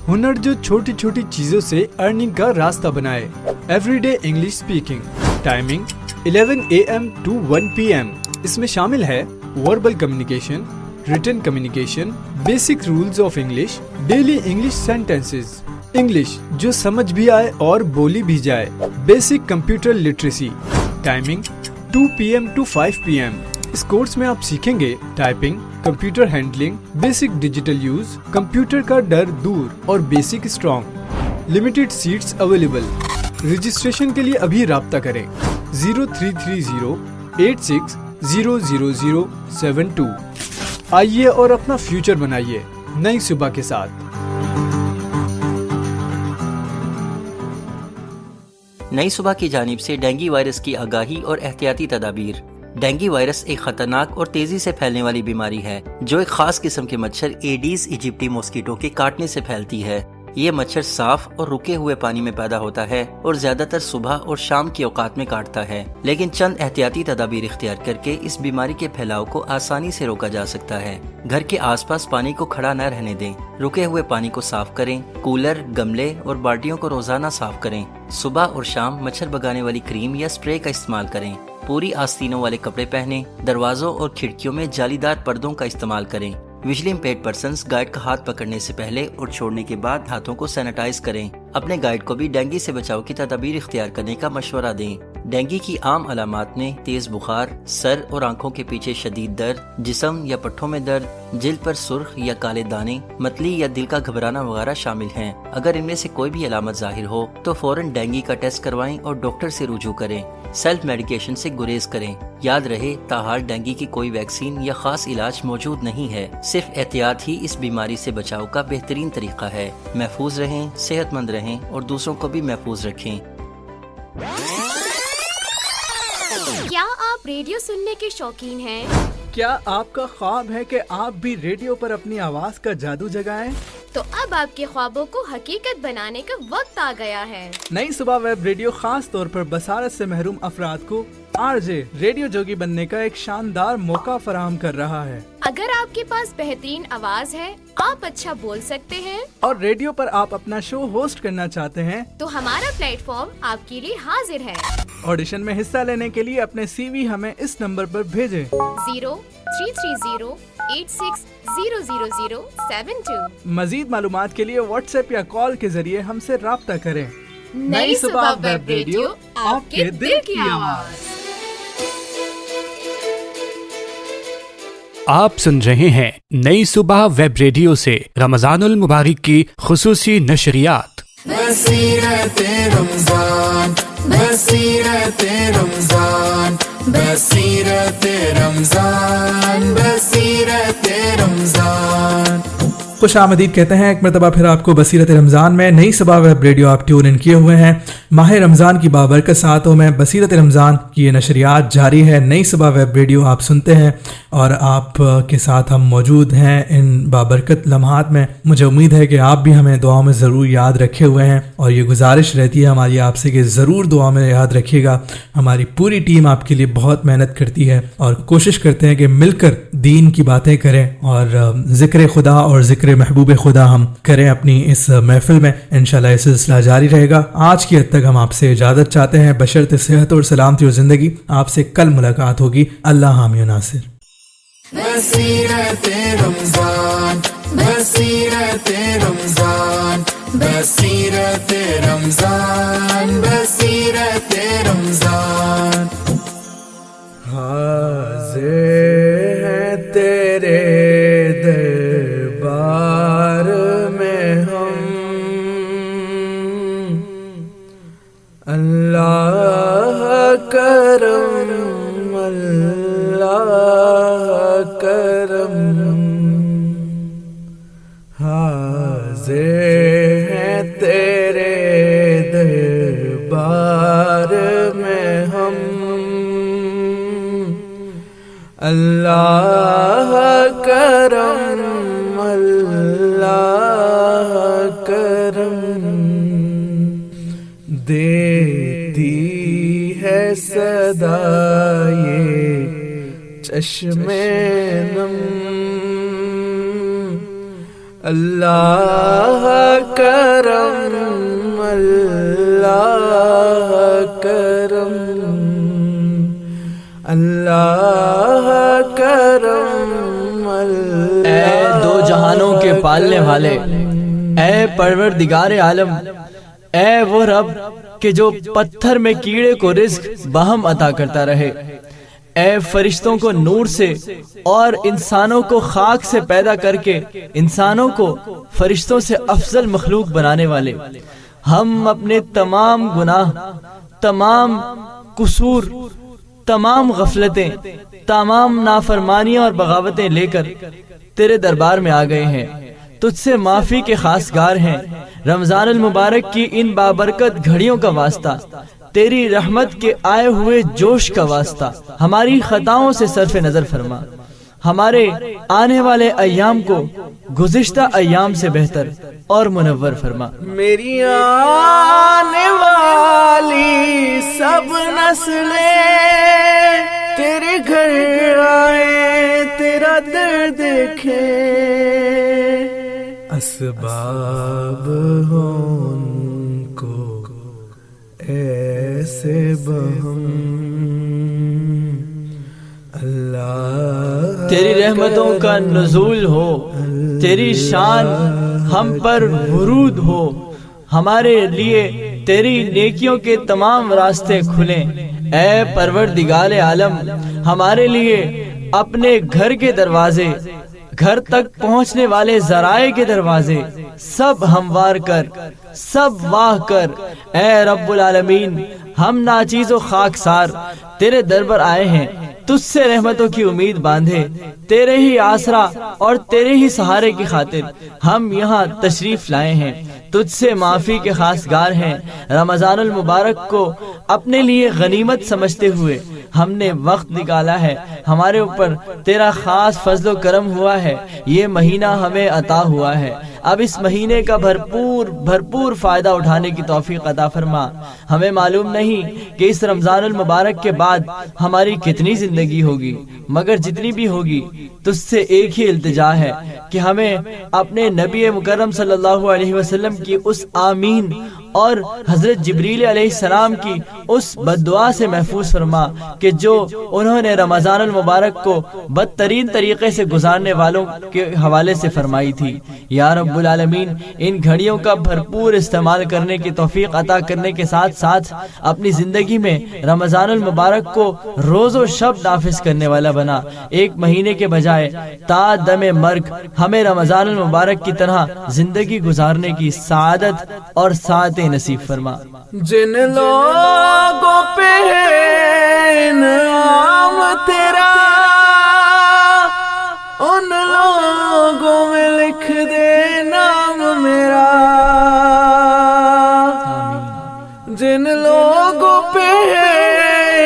Speaker 5: ہنر جو چھوٹی چھوٹی چیزوں سے ارننگ کا راستہ بنائے. Every day English speaking. Timing 11 AM to 1 PM. اس میں شامل ہے verbal communication, written communication, basic rules of English, daily English sentences, English جو سمجھ بھی آئے اور بولی بھی جائے، basic computer literacy. Timing 2 PM to 5 PM. اس کورس میں آپ سیکھیں گے typing, computer handling, basic digital use, computer کا ڈر دور اور basic strong. Limited seats available. Registration کے لیے ابھی رابطہ کریں 033086000072. آئیے اور اپنا فیوچر بنائیے نئی صبح کے ساتھ.
Speaker 6: نئی صبح کی جانب سے ڈینگی وائرس کی آگاہی اور احتیاطی تدابیر۔ ڈینگی وائرس ایک خطرناک اور تیزی سے پھیلنے والی بیماری ہے جو ایک خاص قسم کے مچھر ایڈیز ایجپٹی ماسکیٹو کے کاٹنے سے پھیلتی ہے۔ یہ مچھر صاف اور رکے ہوئے پانی میں پیدا ہوتا ہے اور زیادہ تر صبح اور شام کے اوقات میں کاٹتا ہے، لیکن چند احتیاطی تدابیر اختیار کر کے اس بیماری کے پھیلاؤ کو آسانی سے روکا جا سکتا ہے۔ گھر کے آس پاس پانی کو کھڑا نہ رہنے دیں، رکے ہوئے پانی کو صاف کریں، کولر، گملے اور بالٹیوں کو روزانہ صاف کریں۔ صبح اور شام مچھر بھگانے والی کریم یا اسپرے کا استعمال کریں۔ پوری آستینوں والے کپڑے پہنیں۔ دروازوں اور کھڑکیوں میں جالی دار پردوں کا استعمال کریں۔ ویژلی امپیئرڈ پرسنز گائیڈ کا ہاتھ پکڑنے سے پہلے اور چھوڑنے کے بعد ہاتھوں کو سینیٹائز کریں۔ اپنے گائیڈ کو بھی ڈینگی سے بچاؤ کی تدابیر اختیار کرنے کا مشورہ دیں۔ ڈینگی کی عام علامات میں تیز بخار، سر اور آنکھوں کے پیچھے شدید درد، جسم یا پٹھوں میں درد، جلد پر سرخ یا کالے دانے، متلی یا دل کا گھبرانا وغیرہ شامل ہیں۔ اگر ان میں سے کوئی بھی علامت ظاہر ہو تو فوراً ڈینگی کا ٹیسٹ کروائیں اور ڈاکٹر سے رجوع کریں۔ سیلف میڈیکیشن سے گریز کریں۔ یاد رہے، تاحال ڈینگی کی کوئی ویکسین یا خاص علاج موجود نہیں ہے، صرف احتیاط ہی اس بیماری سے بچاؤ کا بہترین طریقہ ہے۔ محفوظ رہیں، صحت مند رہیں اور دوسروں کو بھی محفوظ رکھیں۔
Speaker 12: کیا آپ ریڈیو سننے کے شوقین ہیں؟
Speaker 4: کیا آپ کا خواب ہے کہ آپ بھی ریڈیو پر اپنی آواز کا جادو جگائیں؟
Speaker 12: تو اب آپ کے خوابوں کو حقیقت بنانے کا وقت آ گیا ہے۔
Speaker 4: نئی صبح ویب ریڈیو خاص طور پر بصارت سے محروم افراد کو RJ ریڈیو جوگی بننے کا ایک شاندار موقع فراہم کر رہا ہے۔
Speaker 12: اگر آپ کے پاس بہترین آواز ہے، آپ اچھا بول سکتے ہیں
Speaker 4: اور ریڈیو پر آپ اپنا شو ہوسٹ کرنا چاہتے ہیں، تو
Speaker 12: ہمارا پلیٹ فارم آپ کے لیے حاضر ہے۔
Speaker 4: آڈیشن میں حصہ لینے کے لیے اپنے CV ہمیں اس نمبر پر بھیجیں
Speaker 12: 033086000072۔
Speaker 4: مزید معلومات کے لیے واٹس ایپ یا کال کے ذریعے ہم سے رابطہ کریں۔
Speaker 12: نئی صبح ویب ریڈیو، آپ کے دل کی آواز۔
Speaker 1: آپ سن رہے ہیں نئی صبح ویب ریڈیو سے رمضان المبارک کی خصوصی نشریات۔
Speaker 11: بصیرت رمضان، بصیرت رمضان، بصیرت رمضان، بصیرت رمضان۔
Speaker 8: خوش آمدید کہتے ہیں ایک مرتبہ پھر آپ کو بصیرت رمضان میں۔ نئی صبح ویب ریڈیو آپ ٹیون ان کیے ہوئے ہیں۔ ماہ رمضان کی بابرکت ساعتوں میں بصیرت رمضان کی یہ نشریات جاری ہے۔ نئی صبح ویب ریڈیو آپ سنتے ہیں اور آپ کے ساتھ ہم موجود ہیں ان بابرکت لمحات میں۔ مجھے امید ہے کہ آپ بھی ہمیں دعاؤں میں ضرور یاد رکھے ہوئے ہیں، اور یہ گزارش رہتی ہے ہماری آپ سے کہ ضرور دعا میں یاد رکھیے گا۔ ہماری پوری ٹیم آپ کے لیے بہت محنت کرتی ہے اور کوشش کرتے ہیں کہ مل کر دین کی باتیں کریں اور ذکر خدا اور ذکر محبوب خدا ہم کریں اپنی اس محفل میں۔ انشاءاللہ یہ سلسلہ جاری رہے گا۔ آج کی حد تک ہم آپ سے اجازت چاہتے ہیں بشرط صحت اور سلامتی اور زندگی۔ آپ سے کل ملاقات ہوگی۔ اللہ حامی و ناصر۔
Speaker 11: بصیرت رمضان، بصیرت رمضان، بصیرت رمضان، بصیرت رمضان۔
Speaker 8: حاضر ہیں تیرے دربار میں ہم، اللہ کرم، اللہ کرم۔ حاضر ہیں تیرے دربار میں ہم، اللہ کرم، اللہ کرم۔ دیتی ہے صدا یہ چشم نم، اللہ کرم، اللہ کرم، اللہ کرم، اللہ۔
Speaker 15: اے دو جہانوں کے پالنے والے، اے پروردگار عالم، اے وہ رب کہ جو پتھر میں کیڑے کو رزق بہم عطا کرتا رہے، اے فرشتوں کو نور سے اور انسانوں کو خاک سے پیدا کر کے انسانوں کو فرشتوں سے افضل مخلوق بنانے والے، ہم اپنے تمام گناہ، تمام قصور، تمام غفلتیں، تمام نافرمانیاں اور بغاوتیں لے کر تیرے دربار میں آ گئے ہیں، تجھ سے معافی کے خاصگار ہیں۔ رمضان المبارک کی ان بابرکت گھڑیوں کا واسطہ تیری رحمت کے آئے ہوئے جوش کا واسطہ ہماری خطاؤں سے صرف نظر فرما، ہمارے آنے والے ایام کو گزشتہ ایام سے بہتر اور منور فرما۔
Speaker 16: میری آنے والی سب نسلیں تیرے گھر آئے، تیرا درد دیکھے، اسباب ہوں ان کو ایسے بہم اللہ،
Speaker 15: تیری رحمتوں کا نزول ہو، تیری شان ہم پر ورود ہو، ہمارے لیے تیری نیکیوں کے تمام راستے کھلیں۔ اے پروردگار عالم، ہمارے لیے اپنے گھر کے دروازے، گھر تک پہنچنے والے ذرائع کے دروازے سب ہموار کر، سب واہ کر۔ اے رب العالمین، ہم ناچیز و خاکسار تیرے در پر آئے ہیں، تجھ سے رحمتوں کی امید باندھے، تیرے ہی آسرا اور تیرے ہی سہارے کی خاطر ہم یہاں تشریف لائے ہیں، تجھ سے معافی کے خواستگار ہیں۔ رمضان المبارک کو اپنے لیے غنیمت سمجھتے ہوئے ہم نے وقت نکالا ہے، ہمارے اوپر تیرا خاص فضل و کرم ہوا ہے، یہ مہینہ ہمیں عطا ہوا ہے۔ اب اس مہینے کا بھرپور فائدہ اٹھانے کی توفیق عطا فرما۔ ہمیں معلوم نہیں کہ اس رمضان المبارک کے بعد ہماری کتنی زندگی ہوگی، مگر جتنی بھی ہوگی تجھ سے ایک ہی التجا ہے کہ ہمیں اپنے نبی مکرم صلی اللہ علیہ وسلم کی اس آمین اور حضرت جبریل علیہ السلام کی اس بددعا سے محفوظ فرما کہ جو انہوں نے رمضان المبارک کو بدترین طریقے سے گزارنے والوں کے حوالے سے فرمائی تھی۔ یا رب العالمین، ان گھڑیوں کا بھرپور استعمال کرنے کی توفیق عطا کرنے کے ساتھ ساتھ اپنی زندگی میں رمضان المبارک کو روز و شب نافذ کرنے والا بنا۔ ایک مہینے کے بجائے تا دم مرگ ہمیں رمضان المبارک کی طرح زندگی گزارنے کی سعادت اور سعادت نصیب فرما۔
Speaker 16: جن لوگوں پہ انعام تیرا، ان لوگوں میں لکھ دے نام میرا، جن لوگوں پہ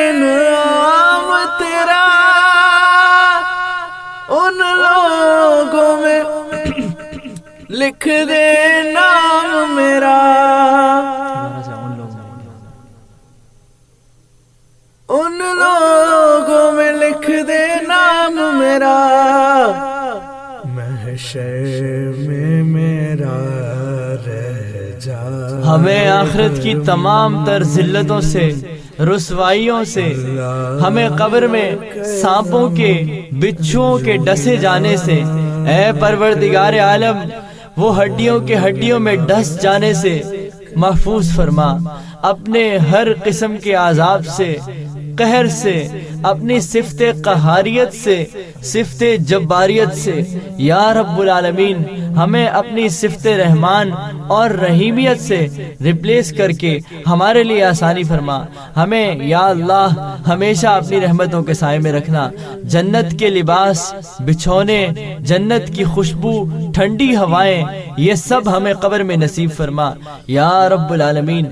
Speaker 16: انعام تیرا، ان لوگوں میں لکھ دے نام میرا، ان لوگوں میں لکھ دے نام میرا، محشر میں میرا رہ جا۔
Speaker 15: ہمیں آخرت کی تمام تر ذلتوں سے، رسوائیوں سے، ہمیں قبر میں سانپوں کے، بچھوؤں کے ڈسے جانے سے، اے پروردگار عالم، وہ ہڈیوں کے ہڈیوں میں ڈس جانے سے محفوظ فرما۔ اپنے ہر قسم کے عذاب سے، قہر سے، اپنی صفت قہاریت سے، صفت جباریت سے، یا رب العالمین ہمیں اپنی صفت رحمان اور رحیمیت سے ریپلیس کر کے ہمارے لیے آسانی فرما۔ ہمیں یا اللہ ہمیشہ اپنی رحمتوں کے سائے میں رکھنا، جنت کے لباس، بچھونے، جنت کی خوشبو، ٹھنڈی ہوائیں، یہ سب ہمیں قبر میں نصیب فرما۔ یا رب العالمین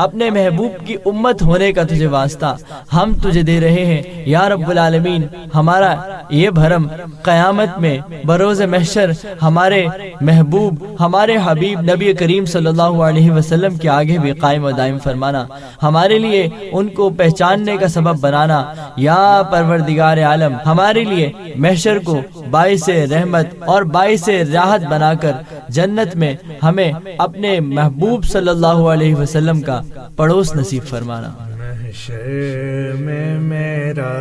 Speaker 15: اپنے محبوب کی امت ہونے کا تجھے واسطہ ہم تجھے دے رہے ہیں۔ یا رب العالمین ہمارا یہ بھرم قیامت میں بروز محشر ہمارے محبوب، ہمارے حبیب نبی کریم صلی اللہ علیہ وسلم کے آگے بھی قائم و دائم فرمانا، ہمارے لیے ان کو پہچاننے کا سبب بنانا۔ یا پروردگار عالم ہمارے لیے محشر کو باعث رحمت اور باعث راحت بنا کر جنت میں ہمیں اپنے محبوب صلی اللہ علیہ وسلم کا پڑوس نصیب فرمانا۔
Speaker 16: محشر میں میرا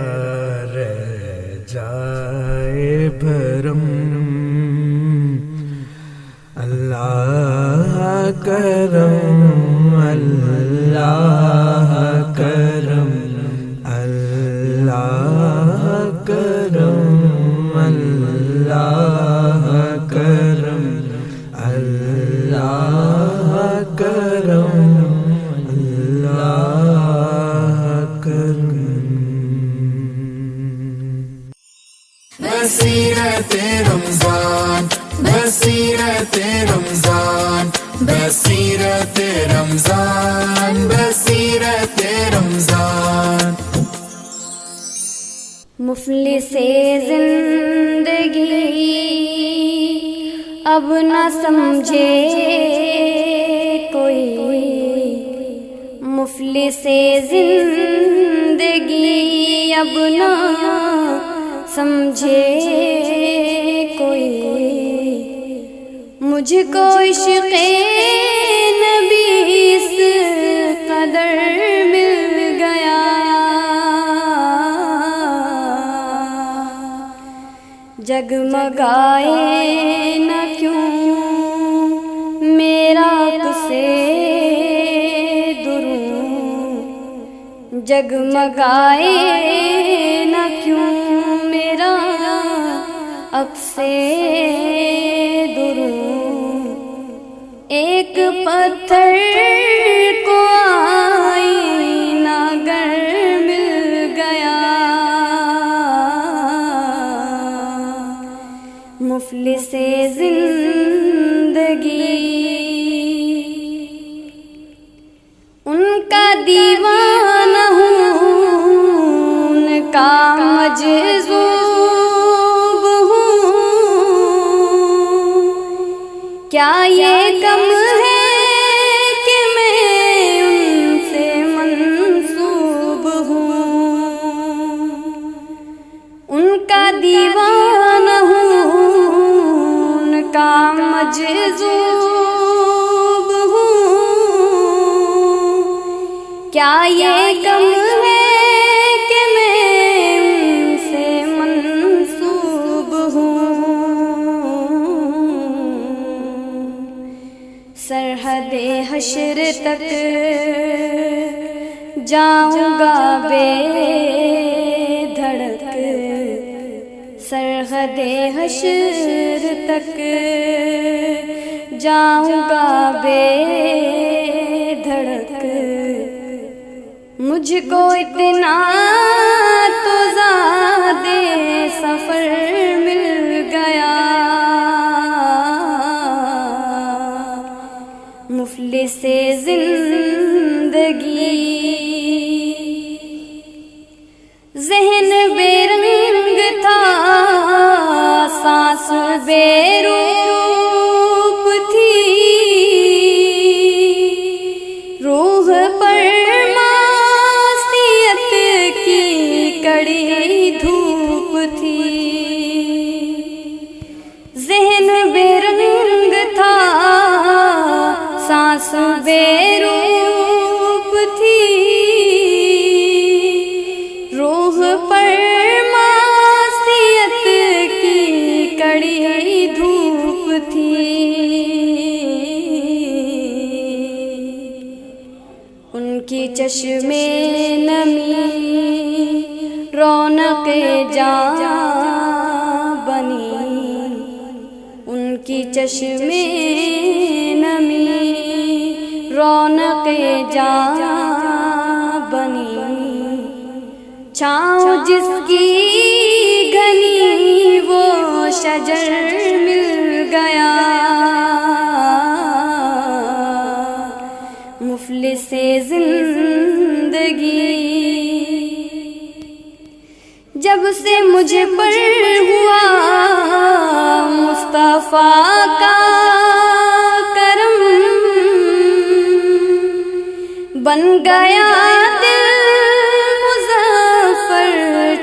Speaker 16: رہ جائے بھرم، اللہ کرم، اللہ کرم، اللہ کرم، اللہ کرم، اللہ کرم،
Speaker 11: بصیرت رمضان، بصیرت رمضان، بصیرت رمضان، بصیرت رمضان.
Speaker 9: مفلس زندگی اب نہ سمجھے کوئی، مفلس زندگی اب نہ سمجھے کوئی. مجھ کو عشق نبی اس قدر مل گیا، جگمگائے نہ کیوں میرا سے دروں، جگمگائے نہ کیوں میرا سے دروں. ایک پتھر کو آئینہ گر مل گیا، مفلس زندگی ان کا دیوانہ ہوں، ان کا مجذوب ہوں. کیا یہ کم ہے کہ میں ان سے منسوب ہوں، ان کا دیوانہ ہوں، ان کا مجذوب ہوں. کیا یہ کم ہے کہ میں ان سے منسوب ہوں. سرحد حشر تک جاؤں گا بے دھڑک، سرحد حشر تک جاؤں گا بے دھڑک. مجھ کو اتنا تو زیادہ سفر مل گیا، مفلس زندگی. ذہن بے رنگ تھا، سانس بے روپ تھی، روح پر معصیت کی کڑی دھوپ تھی. ذہن بے رنگ تھا، سانس بے روپ تھی، روح پر معصیت کی کڑی دھوپ تھی. ان کی چشمے نمی رونق جاں بنی، ان کی چشمے نمی رونق جاں بنی. چھاؤں جس کی گھنی وہ شجر مل گیا، مفلس زندگی. جب سے مجھ پر ہوا مصطفیٰ کا کرم، بن گیا دل مظفر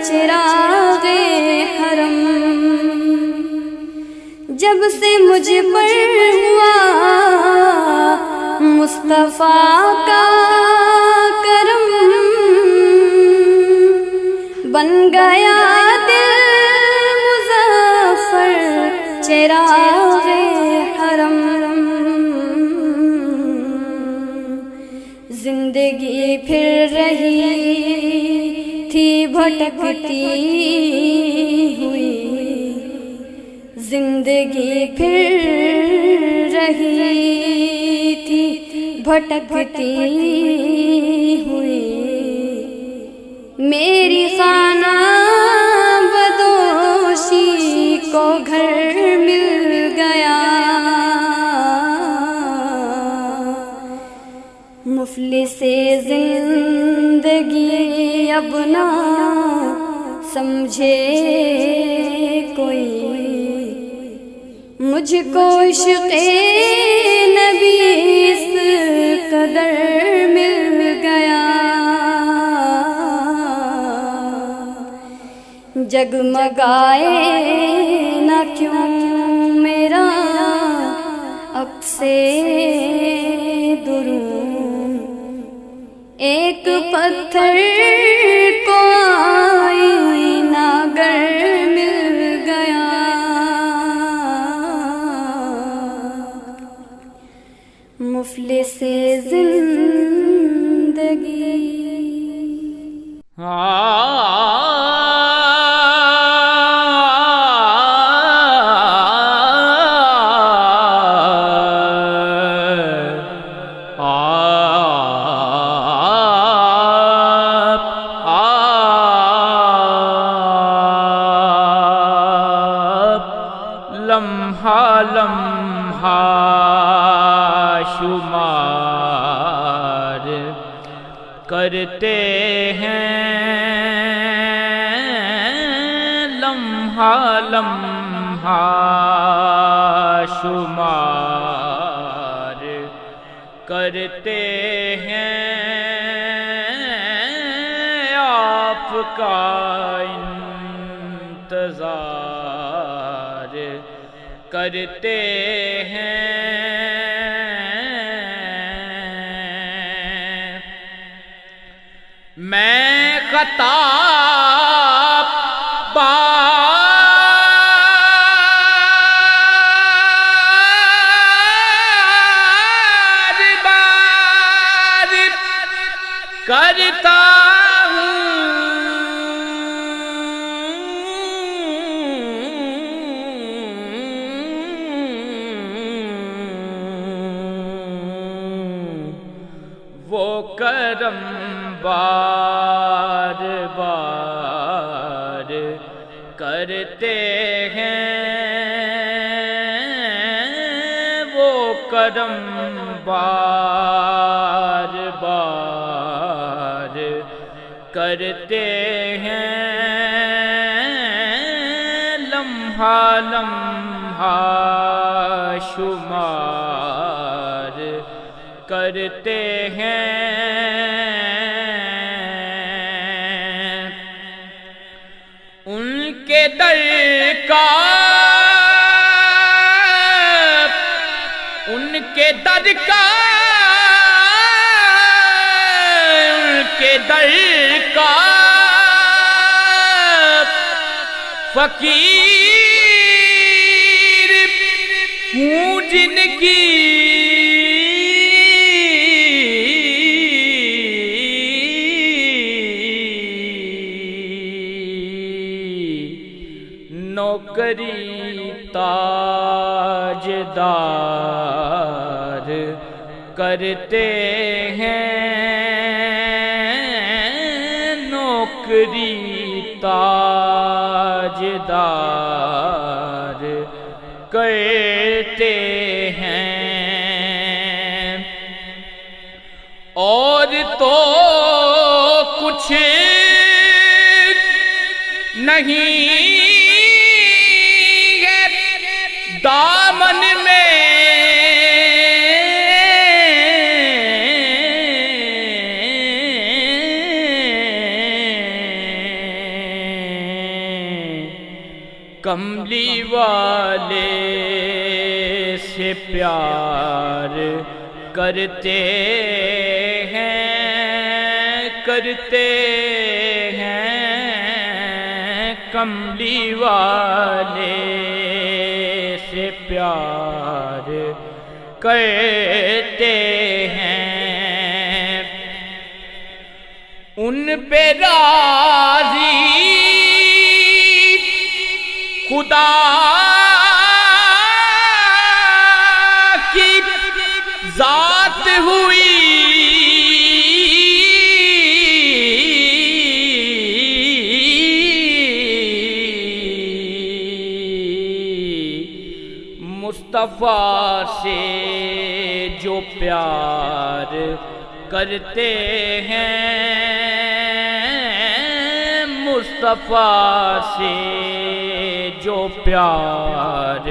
Speaker 9: چراغ حرم. جب سے مجھ پر ہوا مصطفیٰ کا کرم، بن گیا دل مظفر چراغ حرم. زندگی پھر رہی تھی بھٹکتی ہوئی، زندگی پھر رہی تھی بھٹکتی ہوئی. میری خانہ بدوشی کو گھر مل گیا، مفلس زندگی.
Speaker 17: اب نہ سمجھے کوئی، مجھ کو عشق نبی اس قدر مل گیا، جگمگائے نہ کیوں میرا اکسے درون، ایک پتھر کو آئینہ گر مل گیا، مفلس زندگی
Speaker 18: کرتے ہیں لمحہ لمحہ شمار، کرتے ہیں آپ کا انتظار، کرتے ہیں میں خطا بار بار کرتا وہ کرم بار بار کرتے ہیں، وہ کرم بار بار کرتے ہیں، لمحہ لمحہ شمار کرتے ہیں، ان کے در کا ان کے در کا ان کے در کا فقیر ہوں جن کی نوکری تاجدار کرتے ہیں، نوکری تاجدار کرتے ہیں، اور تو کچھ نہیں دامن میں کملی والے سے پیار کرتے ہیں، کرتے ہیں، کملی والے سے پیار کرتے ہیں، ان پہ راضی خدا کی ذات ہوئی، مصطفیٰ سے جو پیار کرتے ہیں، مصطفیٰ سے جو پیار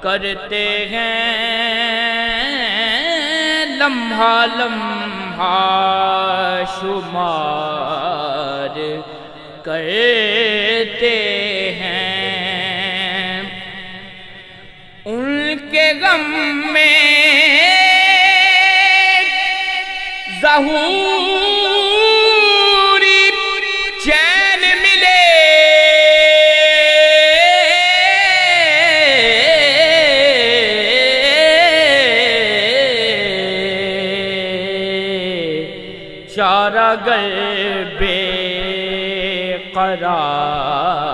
Speaker 18: کرتے ہیں لمحہ لمحہ شمار کرتے ہیں ان کے غم میں ظہوری چین ملے چارہ گر بے قرار